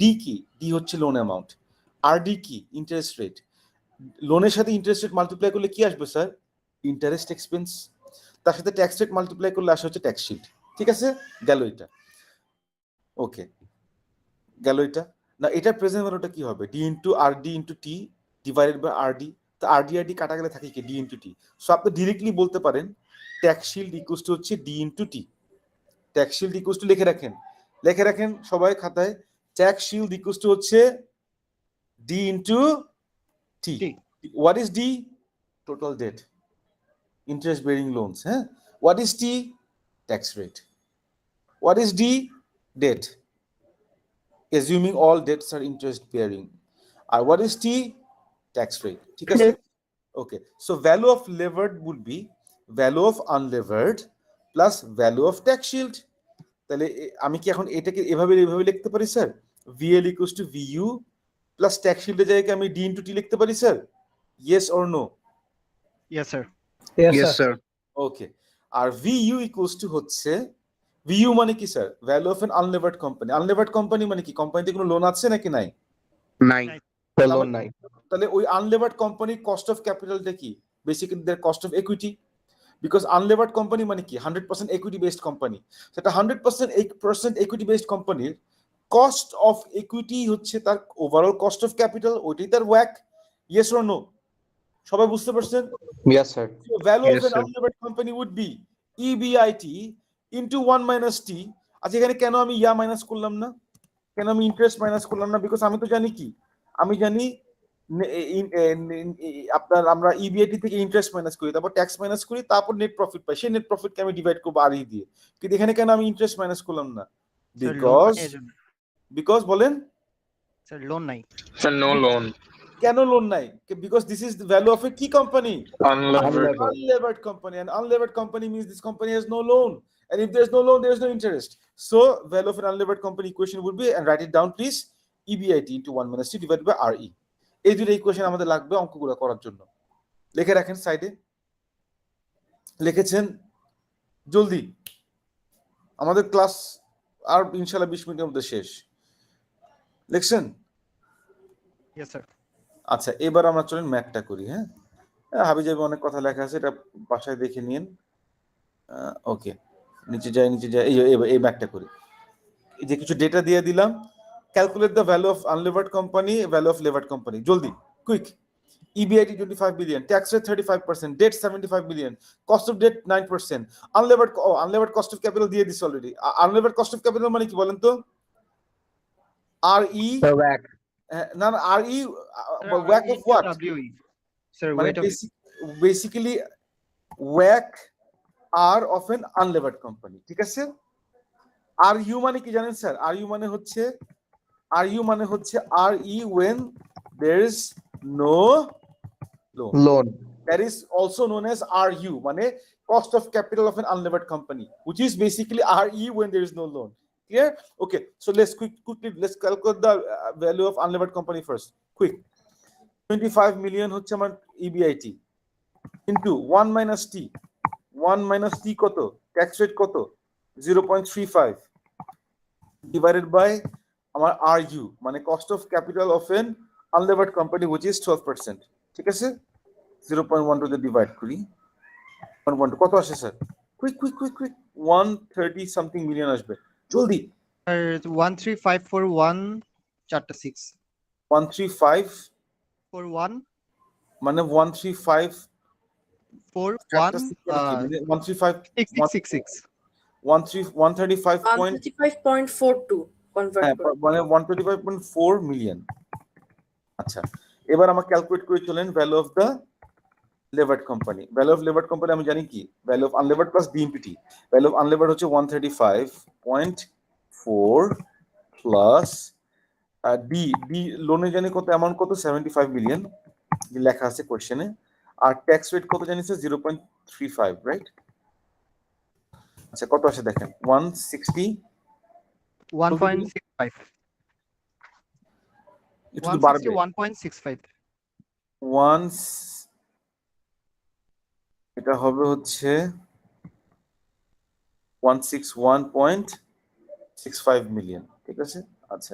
ডি কি? ডি হচ্ছে লোন অ্যামাউন্ট, আর ডি কি? Interest rate. লোনের সাথে ইন্টারেস্ট রেট মাল্টিপ্লাই করলে কি আসবে স্যার? Interest expense. তার সাথে ট্যাক্স রেট মাল্টিপ্লাই করলে আসে হচ্ছে ট্যাক্স শিট। ঠিক আছে, গেল এটা। ওকে, গেল এটা। না, এটা প্রেজেন্ট ভ্যালুটা কি হবে? D into R D into T divided by R D. তো আর ডি কাটা গেলে থাকে কি? D into T. সো আপনি ডিরেক্টলি বলতে পারেন ট্যাক্স শিল্ড ইকুয়ালস টু হচ্ছে D into T. Tax shield equals to লিখে রাখেন সবাই খাতায়। ট্যাক্স শিল্ড ইকুয়ালস টু হচ্ছে D into T. What is D? Total debt, interest bearing loans. What is T? Tax rate. What is D? Debt. assuming all debts are interest bearing. আর what is T? Tax rate. ঠিক আছে? Okay, so value of levered would be value of unlevered plus value of tax shield. তাহলে আমি কি এখন এটাকে এভাবে লিখতে পারি sir? VL equals to VU plus tax shield এর জায়গায় আমি D into T লিখতে পারি sir? Yes or no? Yes, sir. Yes, sir. Okay, আর VU equals to হচ্ছে VU মানে কি স্যার? Value of an unlevered company. Unlevered company মানে কি? কোম্পানিতে কোনো লোন আছে নাকি নাই? নাই। লোন নাই। তাহলে ওই আনলেভার্ড কোম্পানির কস্ট অফ ক্যাপিটালটা কি? Basically their cost of equity. Because unlevered company মানে কি? 100% ইকুইটি বেসড কোম্পানি। সেটা 100% ইকুইটি বেসড কোম্পানির কস্ট অফ ইকুইটি হচ্ছে তার ওভারঅল কস্ট অফ ক্যাপিটাল, ওইটাই তার ওয়াক। Yes or no? সবাই বুঝতে পারছেন? Yes, sir. So value Yes, of an sir. unlevered company would be EBIT into 1 minus T. আচ্ছা, এখানে কেন আমি ইয়া মাইনাস করলাম না? কেন আমি ইন্টারেস্ট মাইনাস করলাম না? বিকজ আমি তো জানি কি, আমি জানি আপনার আমরা ইবিআইটি থেকে ইন্টারেস্ট মাইনাস করি, তারপর ট্যাক্স মাইনাস করি, তারপর নেট প্রফিট পাই। সেই নেট প্রফিটকে আমি ডিভাইড করবো আর ই দিয়ে। কিন্তু এখানে কেন আমি ইন্টারেস্ট মাইনাস করলাম না? বিকজ বলেন স্যার লোন নাই। Sir, no loan. কেন লোন নাই? Because this is the value of a কি company? Unlevered. Unlevered company. And unlevered company means this company has no loan. And if there's no loan, there's no interest. So value of an unlevered company equation would be, and write it down please, EBIT into 1 minus T divided by RE. এই দুটো equation আমাদের লাগবে অঙ্কগুলো করার জন্য। লিখে রাখেন সাইডে। লিখেছেন? জলদি। আমাদের ক্লাস আর ইনশাআল্লাহ 20 মিনিটের মধ্যে শেষ। লিখছেন? Yes, sir. আচ্ছা, এবার আমরা চলেন ম্যাথটা করি। হ্যাঁ, হাবিজাবি অনেক কথা লেখা আছে, এটা বাসায় দেখে নিন। ওকে, নিচে যাই। এই ম্যাথটা করি। এই যে কিছু ডেটা দিয়ে দিলাম। Calculate the value of unlevered company, value of levered company. জলদি, quick. EBIT 25 billion, tax rate 35%, debt 75 billion, cost of debt 9%, unlevered cost of capital দিয়ে দিছি already. unlevered cost of capital মানে কি বলেন তো? RE না RE WACC of what? Sir, মানে wait a minute. basically WACC R of an unlevered company, ঠিক আছে? RU মানে কি জানেন স্যার? RU মানে হচ্ছে RE when there is no loan. That is also known as RU, মানে cost of capital of an unlevered company, which is basically RE when there is no loan. Clear? Okay, so let's quickly let's calculate the value of unlevered company first. Quick. 25 million হচ্ছে আমার EBIT into 1 minus T. 1 minus T কত? Tax rate কত? 0.35 divided by আমার RU, মানে cost of capital of an unlevered company which is 12%. ঠিক আছে? 0.12 দিয়ে divide করি। 1.12 কত আসে স্যার? কুইক 130 সামথিং মিলিয়ন আসবে। জলদি। 13541 চারটা 6 135 41 মানে 135 41 135 6666 135.42 কনভার্ট করে। মানে 125.4 মিলিয়ন। আচ্ছা, এবার আমরা ক্যালকুলেট করে চলেন value of the levered company. Value of levered company আমি জানি কি? Value of unlevered plus D into T. Value of unlevered হচ্ছে 135.4 plus D লোনে জানি কত, অ্যামাউন্ট কত? 75 মিলিয়ন লেখা আছে কোশ্চেনে। আর ট্যাক্স রেট কত জানি স্যার? 0.35, রাইট? আচ্ছা, কত আসে দেখেন? 1.65 একটু বাড়বে। 161.65 এটা হবে হচ্ছে 161.65 মিলিয়ন, ঠিক আছে? আচ্ছা,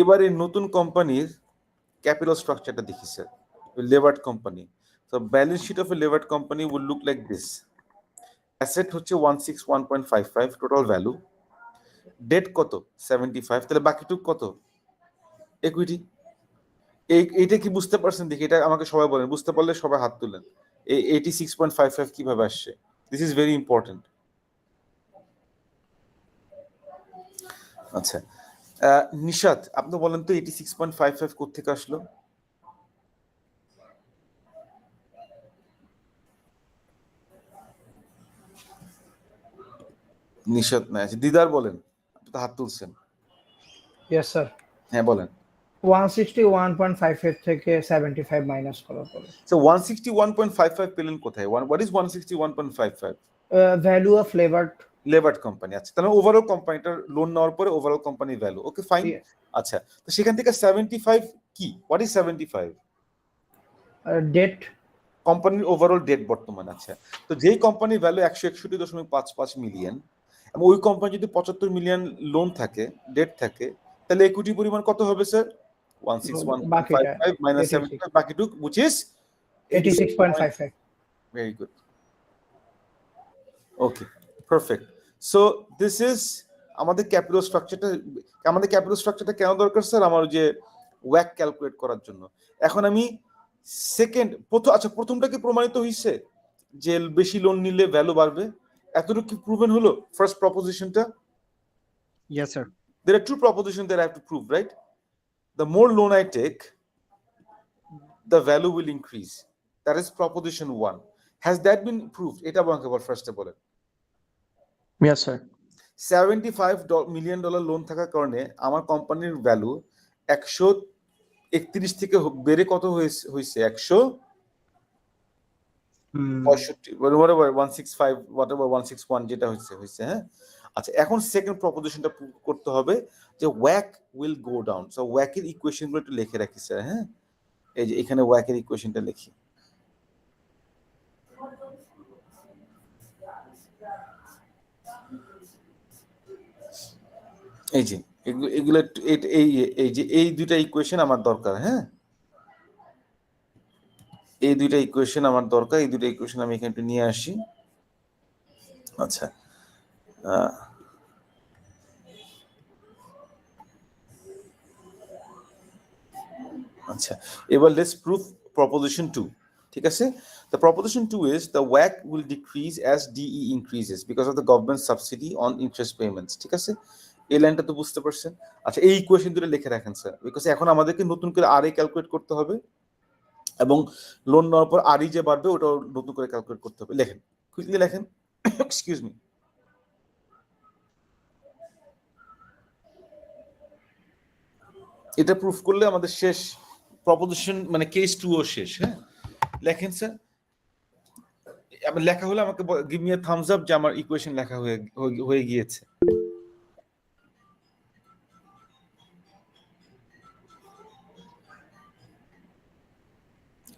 এবারে নতুন কোম্পানির ক্যাপিটাল স্ট্রাকচারটা দেখি sir. Levered company, so balance sheet of a levered company will look like this. Asset হচ্ছে 161.55 টোটাল ভ্যালু। ডেট কত? 75। তাহলে বাকিটুক কত? ইকুইটি। এইটা কি বুঝতে পারছেন? দেখি, এটা আমাকে সবাই বলেন, বুঝতে পারলে সবাই হাত তুলেন। এই 86.55 কিভাবে আসছে? This is very important. আচ্ছা, নিশাত আপনি বলেন তো 86.55 কোত্থেকে আসলো? নিশাত না আছে, দিদার বলেন, আপনি তো হাত তুলছেন। ইয়েস স্যার হ্যাঁ বলেন। 161.58 থেকে 75 মাইনাস করার পরে সো 161.55 পেলেন কোথায়? What is 161.55? Value of levered levered company. আচ্ছা, তাহলে ওভারঅল কোম্পানিটার লোন নেওয়ার পরে ওভারঅল কোম্পানির ভ্যালু। Okay fine. আচ্ছা, তো সেখান থেকে 75 কি? What is 75? ডেট কোম্পানির ওভারঅল ডেট বর্তমান। আচ্ছা, তো যেই কোম্পানির ভ্যালু 161.55 মিলিয়ন এবং ওই কোম্পানি যদি 75 মিলিয়ন লোন থাকে, ডেট থাকে, তাহলে ইকুইটি পরিমাণ কত হবে sir? 161.55 minus 75 বাকিটুক which is 86.55 very good. Okay, perfect. So this is আমাদের ক্যাপিটাল স্ট্রাকচারটা কেন দরকার স্যার? আমার যে ওয়াক ক্যালকুলেট করার জন্য। এখন আমি প্রথমটা কি প্রমাণিত হইছে যে বেশি লোন নিলে ভ্যালু বাড়বে? এতটুকু কি প্রুভেন হলো first প্রপোজিশনটা? Yes, sir. There are two propositions that I have to prove, right? The more loan I take, the value will increase. That is proposition 1. Has that been proved? এটা আমাকে বল ফার্স্টে বলেন। Yes, sir. $75 million loan থাকার কারণে আমার কোম্পানির value 131 থেকে বেড়ে কত হয়েছে? 165 whatever 165 whatever 161 যেটা হয়েছে। হ্যাঁ, আচ্ছা, এখন সেকেন্ড প্রপোজিশনটা প্রুভ করতে হবে যে ওয়াক উইল গো ডাউন। সো ওয়াকের ইকুয়েশনগুলো একটু লিখে রাখি স্যার। হ্যাঁ, এই যে এখানে ওয়াকের ইকুয়েশনটা লিখি। এই যে এগুলো এই যে এই দুইটা ইকুয়েশন আমার দরকার। হ্যাঁ, এই দুইটা ইকুয়েশন আমার দরকার। এই দুইটা ইকুয়েশন আমি এখানে একটু নিয়ে আসি। আচ্ছা, আচ্ছা, এবার লেটস প্রুভ প্রপোজিশন 2। ঠিক আছে, the proposition 2 is the WACC will decrease as DE increases because of the government subsidy on interest payments. ঠিক আছে, এই লাইনটা তো বুঝতে পারছেন। আচ্ছা, এই ইকুয়েশন দুটো লিখে রাখেন স্যার, বিকজ এখন আমাদেরকে নতুন করে আরএ ক্যালকুলেট করতে হবে এবং লোন নেওয়ার পর আরই যে বাড়বে ওটা নতুন করে ক্যালকুলেট করতে হবে। লেখেন, কুইকলি লেখেন। Excuse me. এটা প্রুফ করলে আমাদের শেষ প্রপোজিশন, মানে কেস 2 ও শেষ। হ্যাঁ, লেখেন স্যার। আমার লেখা হলে আমাকে give me a Thums up যে আমার ইকুয়েশন লেখা হয়ে গিয়েছে।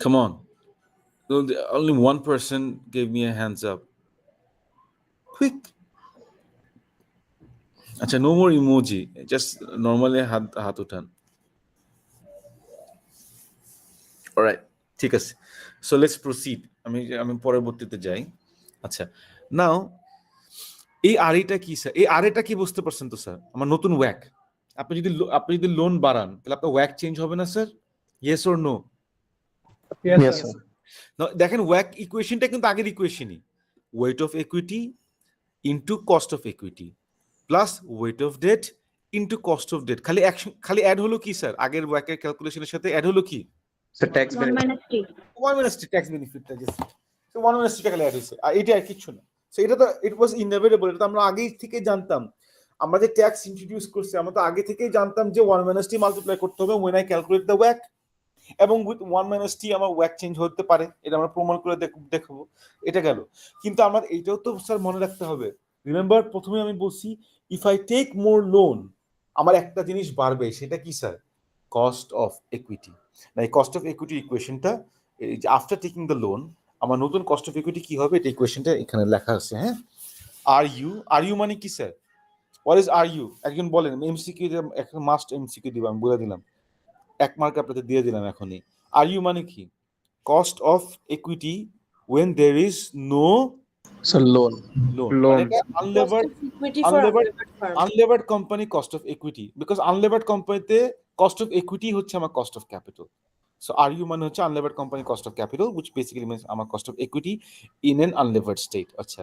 Come on. Only one person gave me a hands up. Quick. আচ্ছা, no more emoji. Just normally হাত উঠান। Alright, ঠিক আছে। So let's proceed. আমি পরবর্তীতে যাই। আচ্ছা, নাও এই আরইটা কি স্যার? এই আরইটা কি বুঝতে পারছেন তো স্যার? আমার নতুন ওয়াক। আপনি যদি লোন বাড়ান তাহলে আপনার ওয়াক চেঞ্জ হবে না sir? Yes or no? Yes, sir. দেখেন, ওয়াক ইকুয়েশনটা কিন্তু আগের ইকুয়েশনই। Weight of equity into cost of equity plus weight of debt into cost of debt. খালি অ্যাড হলো কি স্যার? আগের ওয়াকের ক্যালকুলেশনের সাথে অ্যাড হলো কি? So tax 1 benefit. minus t 1 minus t tax বেনিফিটটা জাস্ট। সো 1 minus t টাকা অ্যাড হইছে। আর এটা আর কিছু না। সো এটা তো ইট ওয়াজ ইনএভিটেবল। এটা তো আমরা আগেই থেকে জানতাম। আমরা যে ট্যাক্স ইন্ট্রোডিউস করছি আমরা তো আগে থেকেই জানতাম যে 1 minus t মাল্টিপ্লাই করতে হবে when I calculate the WACC, এবং উইথ 1 minus t আমার ওয়াক চেঞ্জ হতে পারে। এটা আমরা প্রমাণ করে দেখাবো। এটা গেল। কিন্তু আমার এইটাও তো স্যার মনে রাখতে হবে। রিমেম্বার, প্রথমে আমি বলছি if I take more loan, আমার একটা জিনিস বাড়বে, সেটা কি স্যার? Cost of equity. না, এই কস্ট অফ ইকুইটি ইকুয়েশনটা আফটার টেকিং দ্য লোন আমার নতুন কস্ট অফ ইকুইটি কি হবে, এটা ইকুয়েশনটা এখানে লেখা আছে। হ্যাঁ, আর ইউ মানে কি sir? What is are you? একজন বলেন। এমসিকিউ একটা মাস্ট এমসিকিউ দিব, আমি বলে দিলাম। 1 মার্ক আপনাদের দিয়ে দিলাম এখনই। আর ইউ মানে কি? Cost of equity when there is no So loan. মানে এটা equity for unlevered firm. unlevered company cost of equity, because unlevered কোম্পানিতে cost of equity হচ্ছে আমার cost of capital. So RU মানে হচ্ছে unlevered company cost of capital, which basically means আমার cost of equity in an unlevered state. আচ্ছা,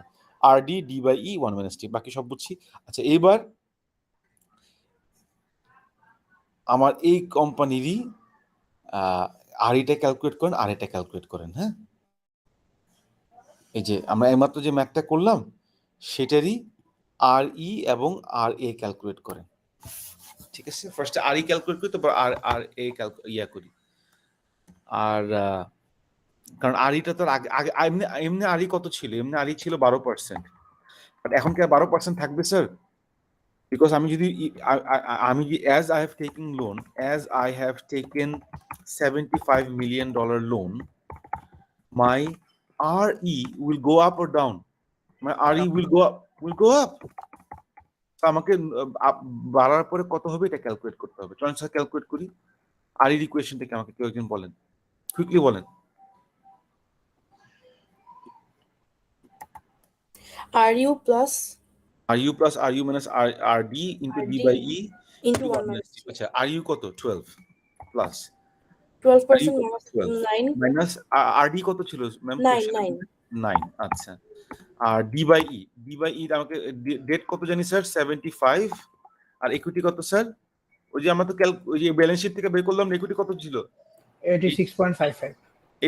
RD D by E 1 minus T, বাকি সব বুঝছি। আচ্ছা, এইবার আমার এই কোম্পানিরই আরইটা ক্যালকুলেট করেন, আর এটা ক্যালকুলেট করেন। হ্যাঁ, এই যে আমরা এইমাত্র যে ম্যাথটা করলাম সেটারই আর ই এবং আর এ ক্যালকুলেট করেন। ঠিক আছে, ফার্স্টে আর ই ক্যালকুলেট করি, তারপর আর আর এ ইয়া করি। আর কারণ আর ইটা তো আগে আগে এমনি এমনি আর ই কত ছিল? এমনি আর ই ছিল 12%, বাট এখন কি আর 12% থাকবে স্যার? বিকজ আমি যদি আমি as I have taken loan, as I have taken $75 million loan, my RE will go up or down? My RE will go up. তো আমাকে বাড়ার পরে কত হবে এটা ক্যালকুলেট করতে হবে। চলুন স্যার ক্যালকুলেট করি। RE ইকুয়েশন থেকে আমাকে কেউ একজন বলেন, কুইকলি বলেন। RU plus RU plus RU minus RD into D by E into 1 minus minus T. 3. আচ্ছা, RU কত? 12 plus 12% minus 12 9. minus RD কত ছিল ম্যাম? 9. 9। আচ্ছা, আর D by E আমাকে ডেট কত জানি স্যার? 75। আর ইকুইটি কত স্যার? ওই যে আমরা তো ওই যে ব্যালেন্স শিট থেকে বের করলাম, ইকুইটি কত ছিল? 86.55.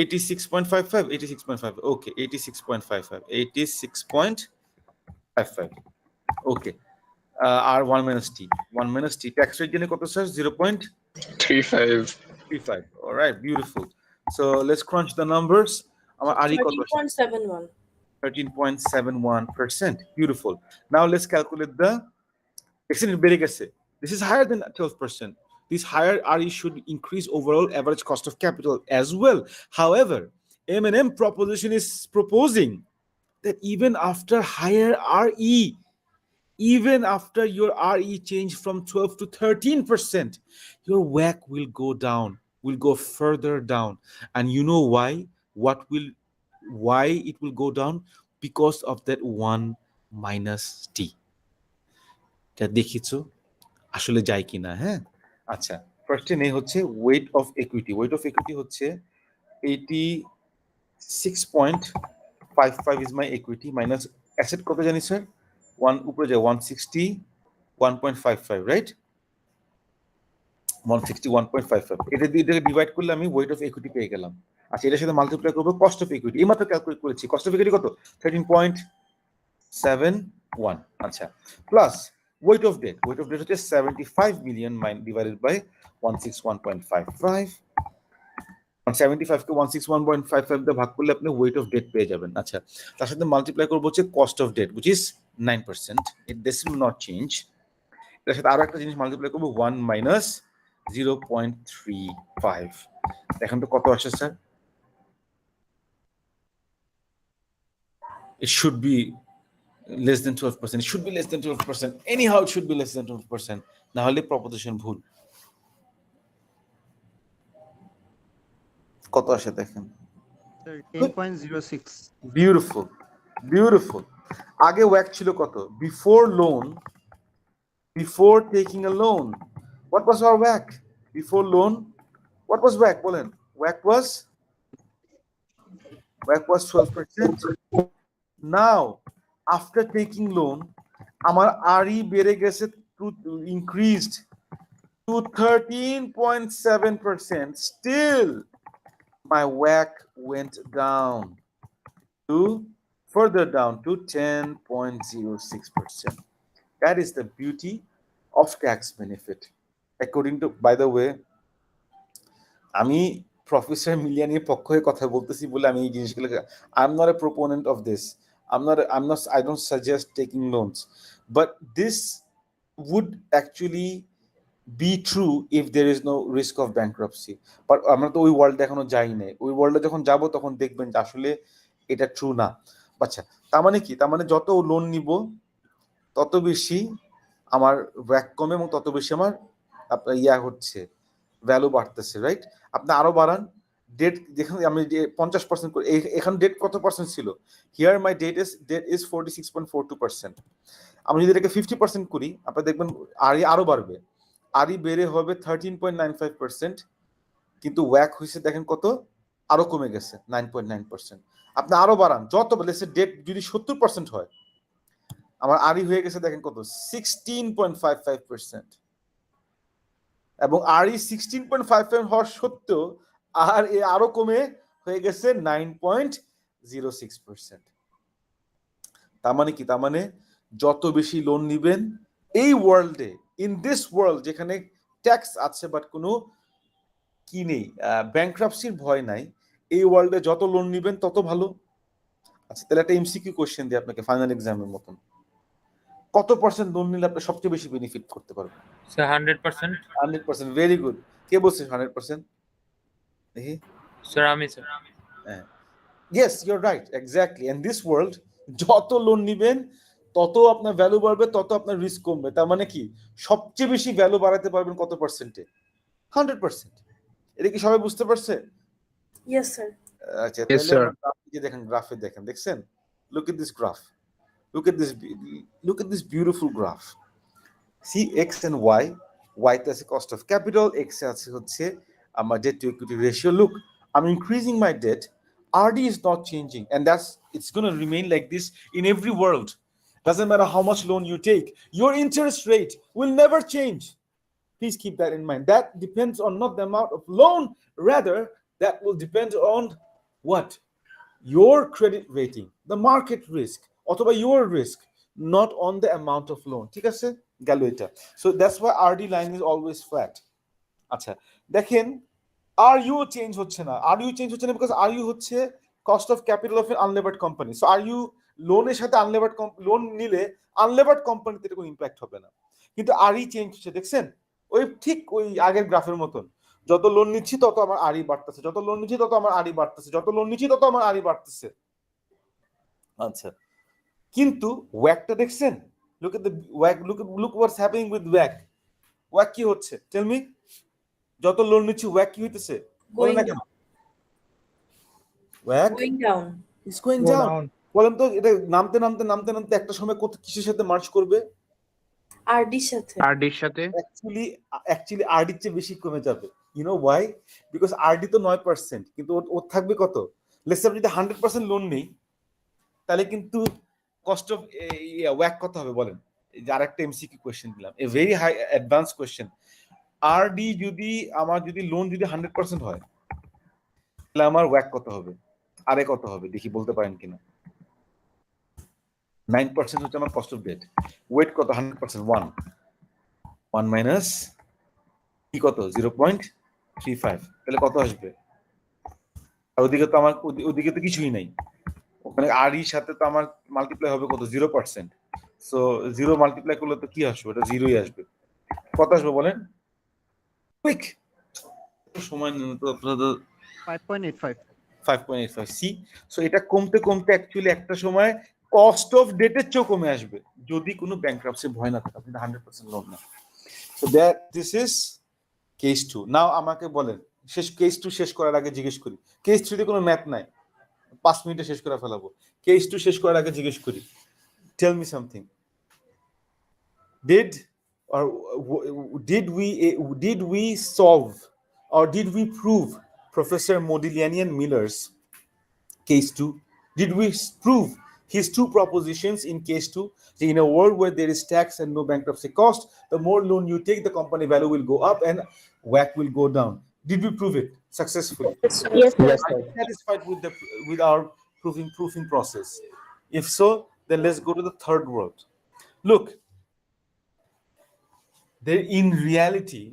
86.55 ওকে, 86.55 ওকে। আর 1 minus T ট্যাক্স রেট জেনে কত sir? 0.35। Alright, beautiful. So let's crunch the numbers. আমার আর ই কত? 13.71. 13.71%. Beautiful. Now let's calculate the excellent বেড়ে গেছে. This is higher than 12%. This higher RE should increase overall average cost of capital as well. However, M&M proposition is proposing that even after higher RE, even after your RE change from 12 to 13%, your WACC will go down, will go further down. And you know why? Why it will go down? Because of that 1 minus T. এটা দেখিছো আসলে যায় কিনা? হ্যাঁ, আচ্ছা, ফার্স্টে নেই হচ্ছে wait of equity. Wait of equity হচ্ছে 86.55 is my equity minus asset কত জানি স্যার? 1 উপরে যায় 161.55, রাইট? 161.55। এটা দিয়ে ডিভাইড করলে আমি ওয়েট অফ ইকুইটি পেয়ে গেলাম। আচ্ছা, এটার সাথে মাল্টিপ্লাই করবো কস্ট অফ ইকুইটি। এইমাত্র ক্যালকুলেট করেছি, কস্ট অফ ইকুইটি কত? 13.71। আচ্ছা, প্লাস weight of debt হচ্ছে 75 million divided by 161.55। 75 কে 161.55 দিয়ে ভাগ করলে আপনি weight of debt পেয়ে যাবেন। আচ্ছা, তার সাথে মাল্টিপ্লাই করবো হচ্ছে cost of debt which is 9%. This will not change. এর সাথে আরো একটা জিনিস মাল্টিপ্লাই করবো 1 minus 0.35। এখন তো কত আসে sir? It should be less than 12%. It should be less than 12%. Anyhow, it should be less than 12%. না হলে প্রপোজিশন ভুল। কত আসে দেখেন? 10.06. বিউটিফুল। আগে ওয়াক ছিল কত? Before taking a loan, what was our WAC? Before loan, what was WAC? বলেন। WAC was 12%. Now, after taking loan, আমার RE বেড়ে গেছে, increased to 13.7%. Still, my WAC went down further down to 10.06%. That is the beauty of tax benefit. According to, by the way, আমি professor মিলিয়ানের পক্ষ হয়ে কথা বলতেছি বলে আমি এই জিনিসগুলো, I'm not a proponent of this. I don't suggest taking loans, but this would actually be true if there is no risk of bankruptcy. But আমরা তো ওই ওয়ার্ল্ডে এখনো যাই নাই। ওই ওয়ার্ল্ডে যখন যাব তখন দেখবেন যে আসলে এটা ট্রু না। আচ্ছা, তার মানে কি? তার মানে যত লোন নিব তত বেশি আমার WACC কমে এবং তত বেশি আমার আপনার হচ্ছে ভ্যালু বাড়তেছে, রাইট? আপনি আরো বাড়ান ডেট, যেখানে আমি 50% করে, এখানে ডেট কত পার্সেন্ট ছিল? Here my debt is 46.42%। আমি যদি এটাকে 50% করি, আপনি দেখবেন আরো বাড়বে। বেড়ে হবে 13.95%, কিন্তু WACC হয়েছে দেখেন কত, আরো কমে গেছে 9.9%। আপনি আরো বাড়ান, যত ডেট যদি 70% হয়, আমার হয়ে গেছে দেখেন কত, 16.55%। এবং 16.55 হওয়ার সত্ত্বেও আরো কমে হয়ে গেছে 9.06%। তার মানে কি? তার মানে যত বেশি লোন নিবেন এই ওয়ার্ল্ডে, ইন দিস ওয়ার্ল্ড যেখানে ট্যাক্স আছে বাট কোনো কি নেই, ব্যাংক্রাপসির ভয় নাই, এই ওয়ার্ল্ডে যত লোন নেবেন তত ভালো। আচ্ছা তাহলে একটা এমসিকিউ কোশ্চেন দিই আপনাকে ফাইনাল এক্সামের মতন, কত পার্সেন্ট লোন নিলে আপনি সবচেয়ে বেশি বেনিফিট করতে পারবেন? স্যার 100%। 100%, very good. কে বলছে 100%? দেখি। স্যার আমি স্যার। হ্যাঁ, yes your right, exactly. And this world যত লোন নিবেন তত আপনার ভ্যালু বাড়বে, তত আপনার রিস্ক কমবে। তার মানে কি সবচেয়ে বেশি ভ্যালু বাড়াতে পারবেন কত পার্সেন্টে? 100%। এটা কি সবাই বুঝতে পারছে? Yes sir. আচ্ছা Yes, তাহলে sir. আমরা গ্রাফে দেখেন, গ্রাফে দেখেন, দেখছেন? Look at this graph, look at this beautiful graph. See x and y তে আছে cost of capital, x এ আছে হচ্ছে আমার debt to equity ratio. Look, I'm increasing my debt, RD is not changing, and it's going to remain like this in every world. Doesn't matter how much loan you take, your interest rate will never change. Please keep that in mind. That depends on not the amount of loan, rather that will depend on what? Your credit rating, the market risk, অথবা your risk, not on the amount of loan. ঠিক আছে, গেল এটা। So that's why RD line is always flat. আচ্ছা দেখেন RU change হচ্ছে না, RU change হচ্ছে না because RU হচ্ছে cost of capital of an unlevered company. So RU লোনের সাথে unlevered লোন নিলে unlevered কোম্পানিতে এটা কোনো ইম্প্যাক্ট হবে না, কিন্তু RE চেঞ্জ হচ্ছে, দেখছেন? ওই ঠিক ওই আগের গ্রাফের মতন, যত লোন নিচ্ছি তত আমার আরই বাড়তেছে, যত লোন নিচ্ছি তত আমার আরই বাড়তেছে, যত লোন নিচ্ছি তত আমার আরই বাড়তেছে। আচ্ছা কিন্তু ওয়াকটা দেখছেন? লুক এট দ্য ওয়াক, লুক হোয়াটস হ্যাপেনিং উইথ ওয়াক। ওয়াক কি হচ্ছে? Tell me. যত লোন নিচ্ছি ওয়াক কি হইতেছে? বলেন না কেন? ওয়াক going down. Is going Go down. down. বলেন তো এটা নামতে নামতে নামতে নামতে একটা সময় কত কিসের সাথে মার্চ করবে? আরডির সাথে। RD-র সাথে। অ্যাকচুয়ালি আরডির চেয়ে বেশি কমে যাবে। You know why? Because R D তো 9%, কিন্তু ওর থাকবে কত? লেটস সে যদি 100% লোন নেই তাহলে কিন্তু কস্ট অফ ওয়াক কত হবে বলেন? এই যে আরেকটা এমসিকিউ কোশ্চেন দিলাম, a very high advance question. R D যদি আমার যদি লোন যদি 100% হয় তাহলে আমার ওয়াক কত হবে? আরে কত হবে দেখি, বলতে পারেন কিনা? 9% হচ্ছে আমার কস্ট অফ ডেট। ওয়েট কত? 100%, 1 মাইনাস কি কত? 0.35। তাহলে কত আসবে? আর ওদিকে তো আমার ওদিকে তো কিছুই নাই, ওখানে আর এর সাথে তো আমার মাল্টিপ্লাই হবে কত? 0%। সো 0 মাল্টিপ্লাই করলে তো কি আসবে? এটা 0ই আসবে। কত আসবে বলেন? কুইক, সময় নেন তো আপনাদের। 5.85. 5.85। সি, সো এটা কমতে কমতে অ্যাকচুয়ালি একটা সময় কস্ট অফ ডেটের চেয়েও কমে আসবে যদি কোনো ব্যাংক্রাপসি ভয় না থাকে, আপনি 100% লোন না। So that this is case 2। নাও আমাকে বলেন, শেষ কেস 2 শেষ করার আগে জিজ্ঞেস করি, কেস 3 তে কোনো ম্যাথ নাই, 5 মিনিটে শেষ করে ফেলাবো। কেস 2 শেষ করার আগে জিজ্ঞেস করি, tell me something. Did we solve or did we prove Professor Modigliani and Miller's case 2? Did we prove his two propositions in case 2? In a world where there is tax and no bankruptcy cost, the more loan you take, the company value will go up and WACC will go down. Did we prove it successfully? Yes, Yes, Are you satisfied with our proving process? If so, then let's go to the third world. Look, there in reality,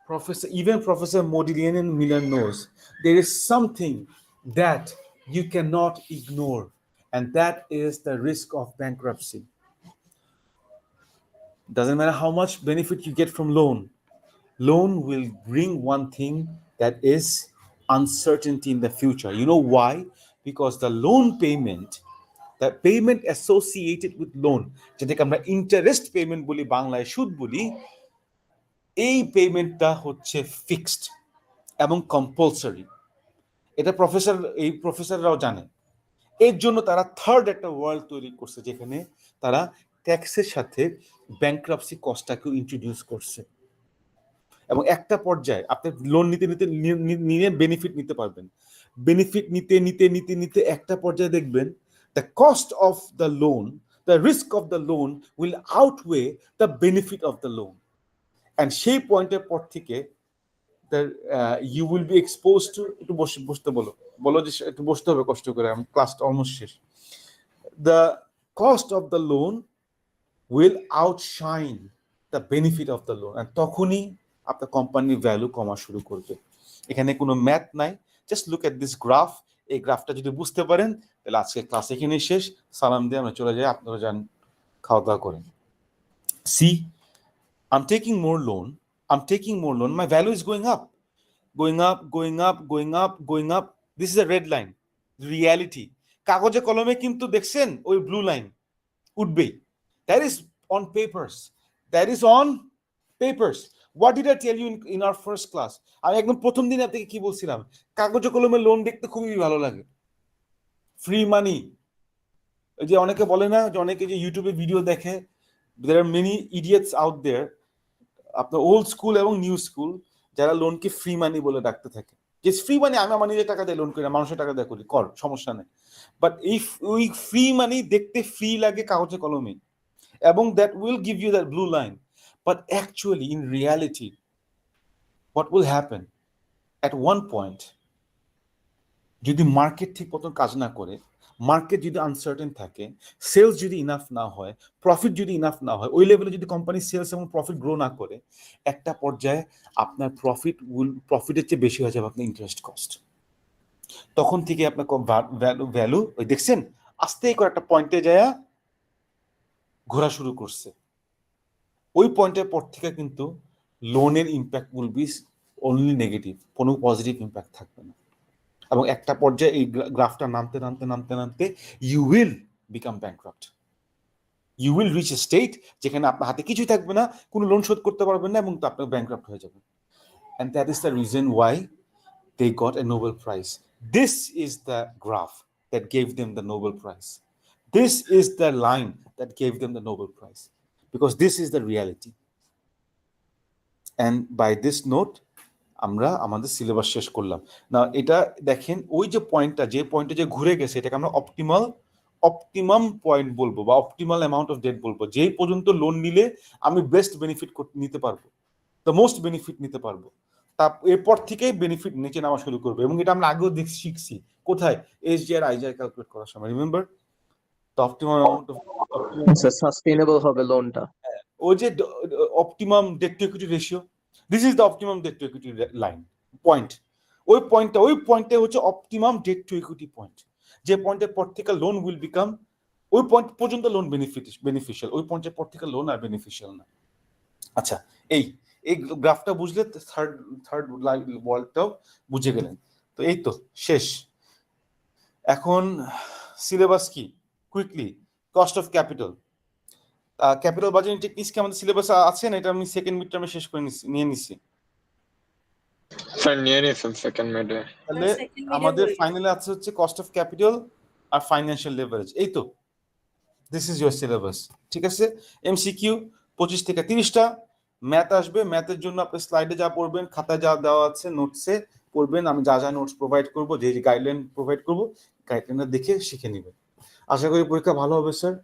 Professor Modigliani and Miller knows there is something that you cannot ignore, and that is the risk of bankruptcy. Doesn't matter how much benefit you get from loan will bring one thing, that is uncertainty in the future. You know why? Because the loan payment, the payment associated with loan, যেটাকে আমরা interest payment বলি, বাংলায় সুদ বলি, এই পেমেন্টটা হচ্ছে fixed এবং কম্পালসারি। এটা প্রফেসররাও জানে। এর জন্য তারা থার্ড একটা ওয়ার্ল্ড তৈরি করছে, যেখানে তারা ট্যাক্সের সাথে ব্যাংক্রাপসি কস্টটাকেও ইন্ট্রোডিউস করছে। এবং একটা পর্যায়ে আপনি লোন নিতে নিতে নিয়ে বেনিফিট নিতে পারবেন। বেনিফিট নিতে নিতে নিতে নিতে একটা পর্যায়ে দেখবেন the cost of the loan, the risk of the loan will outweigh the benefit of the loan. And সেই পয়েন্টের পর থেকে you will be exposed to, একটু বসতে বলো যে একটু বসতে হবে কষ্ট করে, আমি ক্লাসটা অলমোস্ট শেষ। The cost of the loan will outshine the benefit of the loan, and তখনই আপনার কোম্পানির ভ্যালু কমা শুরু করবে। এখানে কোনো ম্যাথ নাই, just look at this graph. এই গ্রাফটা যদি বুঝতে পারেন তাহলে আজকে ক্লাস এখানেই শেষ। সালাম দিয়ে আমরা চলে যাই, আপনারা যান খাওয়া দাওয়া করেন। See, I'm taking more loan. I'm taking more loan. My value is going up, going up, going up, going up, going up. This is a red line. Reality. কাগজে কলমে কিন্তু দেখছেন ওই ব্লু লাইন উঠবেই। That is on papers. That is on papers. What did I tell you in our first class? আমি একদম প্রথম দিন আপনাকে কি বলছিলাম? কাগজে কলমে লোন দেখতে খুবই ভালো লাগে। ফ্রি মানি। ওই যে অনেকে বলে না, যে অনেকে যে ইউটিউবে ভিডিও দেখে, there are many idiots out there, আপনার ওল্ড স্কুল এবং নিউ স্কুল, যারা লোনকে ফ্রি মানি বলে ডাকতে থাকে। যে ফ্রি মানি, আমি আমার নিজের টাকা দিয়ে লোন করি না, মানুষের টাকা দিয়ে করি, কর, সমস্যা নেই। বাট ওই ফ্রি মানি দেখতে ফ্রি লাগে কাগজে কলমে, এবং that will give you that blue line. But actually in reality what will happen at one point, যদি মার্কেট ঠিক মতন কাজ না করে, মার্কেট যদি আনসার্টেন থাকে, সেলস যদি ইনাফ না হয়, প্রফিট যদি ইনাফ না হয়, ওই লেভেলে যদি কোম্পানি সেলস এবং প্রফিট গ্রো না করে, একটা পর্যায়ে আপনার প্রফিটের চেয়ে বেশি হয়ে যাবে আপনার ইন্টারেস্ট কস্ট। তখন থেকে আপনার ভ্যালু ওই দেখছেন আস্তে করে একটা পয়েন্টে যায় ঘোরা শুরু করছে। ওই পয়েন্টের পর থেকে কিন্তু লোনের impact will be only negative, কোনো পজিটিভ ইম্প্যাক্ট থাকবে না। এবং একটা পর্যায়ে এই গ্রাফটা নামতে নামতে নামতে নামতে you will become bankrupt. You will reach a state যেখানে আপনার হাতে কিছুই থাকবে না, কোনো লোন শোধ করতে পারবেন না, এবং আপনার ব্যাংক্রাফট হয়ে যাবে। And that is the reason why they got a Nobel prize. This is the graph that gave them the Nobel prize. This is the line that gave them the Nobel prize, because this is the reality. And by this note আমরা আমাদের syllabus শেষ করলাম না। এটা দেখেন, ওই যে পয়েন্টটা, যে পয়েন্টে যে ঘুরে গেছে, এটাকে আমরা অপটিমাম পয়েন্ট বলবো, বা অপটিমাল অ্যামাউন্ট অফ ডেট বলবো। যেই পর্যন্ত লোন নিলে আমি বেস্ট বেনিফিট নিতে পারবো, দ্য মোস্ট বেনিফিট নিতে পারবো, তা এরপর থেকেই বেনিফিট নিচে নামা শুরু করবে। এবং এটা আমরা আগেও শিখছি কোথায়, এসজিআর আইজিআর ক্যালকুলেট করার সময়। Remember the optimum amount of sustainable হবে লোনটা। ওই যে optimum debt to equity ratio, this is the optimum debt to equity line point. ওই পয়েন্টে হচ্ছে optimum debt to equity point, যে পয়েন্টের পর থেকে লোন উইল বিকাম, ওই পয়েন্ট পর্যন্ত লোন বেনিফিশিয়াল, ওই পয়েন্টের পর থেকে লোন আর বেনিফিশিয়াল না। আচ্ছা, এই গ্রাফটা বুঝলে থার্ড ওয়ার্ল্ডটাও বুঝে গেলেন। তো এই তো শেষ। এখন সিলেবাস কি, quickly, cost of capital, capital budgeting techniques কি আমাদের সিলেবাসে আছে না? এটা আমি সেকেন্ড মিড টার্মে শেষ করে নিয়ে নিছি। স্যার নিয়ে নিয়েছেন সেকেন্ড মিডে। তাহলে আমাদের ফাইনালে আছে হচ্ছে কস্ট অফ ক্যাপিটাল আর ফাইন্যান্সিয়াল লেভারেজ। এই তো দিস ইজ ইউর সিলেবাস। ঠিক আছে, এমসিকিউ 25 থেকে 30টা, ম্যাথ আসবে। ম্যাথের জন্য আপনি স্লাইডে যা পড়বেন, খাতায় যা দেওয়া আছে নোটসে পড়বেন। আমি যা যা নোটস প্রোভাইড করবো, যে গাইডলাইন প্রোভাইড করবো, গাইডলাইনটা দেখে শিখে নেবেন। আশা করি পরীক্ষা ভালো হবে স্যার।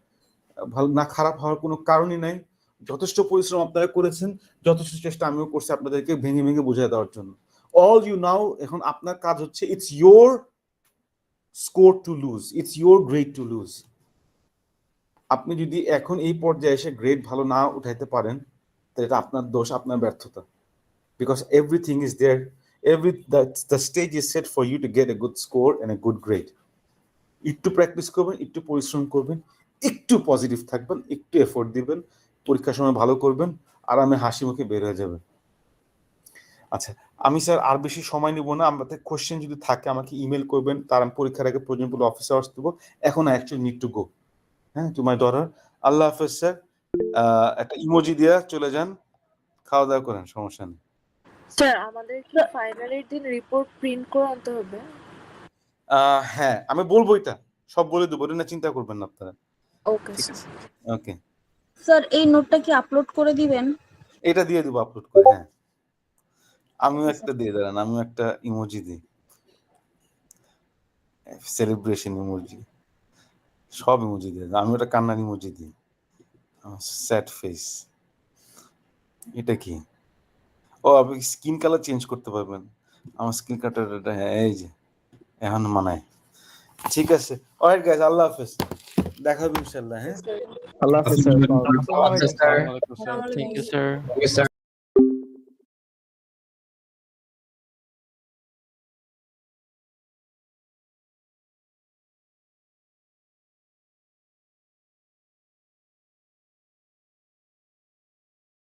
ভালো না, খারাপ হওয়ার কোনো কারণই নাই। যথেষ্ট পরিশ্রম আপনারা করেছেন, যথেষ্ট চেষ্টা আমিও করছি আপনাদেরকে ভেঙে ভেঙে বুঝিয়ে দেওয়ার জন্য। অল ইউ নাও, এখন আপনার কাজ হচ্ছে, it's your score to lose, it's your grade to lose. আপনি যদি এখন এই পর্যায়ে এসে গ্রেড ভালো না উঠাইতে পারেন, তাহলে এটা আপনার দোষ, আপনার ব্যর্থতা। Because everything is there, the stage is set for you to get a good score and a good grade. একটু প্র্যাকটিস করবেন, একটু পরিশ্রম করবেন, একটু পজিটিভ থাকবেন, একটু এফোর্ট দিবেন, পরীক্ষার সময় ভালো করবেন, আরামে হাসি মুখে বের হয়ে যাবেন। আচ্ছা, আমি স্যার আর বেশি সময় নিব না। আমাদের কোশ্চেন যদি থাকে আমাকে ইমেল করবেন, তার আমি পরীক্ষার আগে প্রয়োজন পড়লে অফিসে আসতে দেবো। এখন I actually need to go, হ্যাঁ, টু মাই ডটার। আল্লাহ হাফেজ স্যার। একটা ইমোজি দিয়া চলে যান, খাওয়া দাওয়া করেন, সমস্যা নেই। স্যার আমাদের কি ফাইনালের দিন রিপোর্ট প্রিন্ট করে আনতে হবে? হ্যাঁ, আমি বলবো, এটা সব বলে দেবো, এটা না চিন্তা করবেন না আপনারা। ওকে ঠিক স্যার। আছে, ওকে। স্যার এই নোটটা কি আপলোড করে দিবেন? এটা দিয়ে দেবো আপলোড করে, হ্যাঁ। আমিও একটা দিয়ে দাঁড়ান, আমিও একটা ইমোজি দিই, সেলিব্রেশন ইমোজি, সব ইমোজি দিয়ে আমি ওটা কান্নার ইমোজি দিই, স্যাড ফেস। এটা কি? ও, আপনি স্কিন কালার চেঞ্জ করতে পারবেন। আমার স্কিন কালার, হ্যাঁ, এই যে এখন মানায়। ঠিক আছে, অলরাইট গাইস, আল্লাহ হাফেজ। দেখা হবে ইনশাআল্লাহ। হ্যাঁ, Allah Hafiz, sir. আসসালামু আলাইকুম। Assalamu alaikum, sir. Assalamu Thank you, alaikum. sir.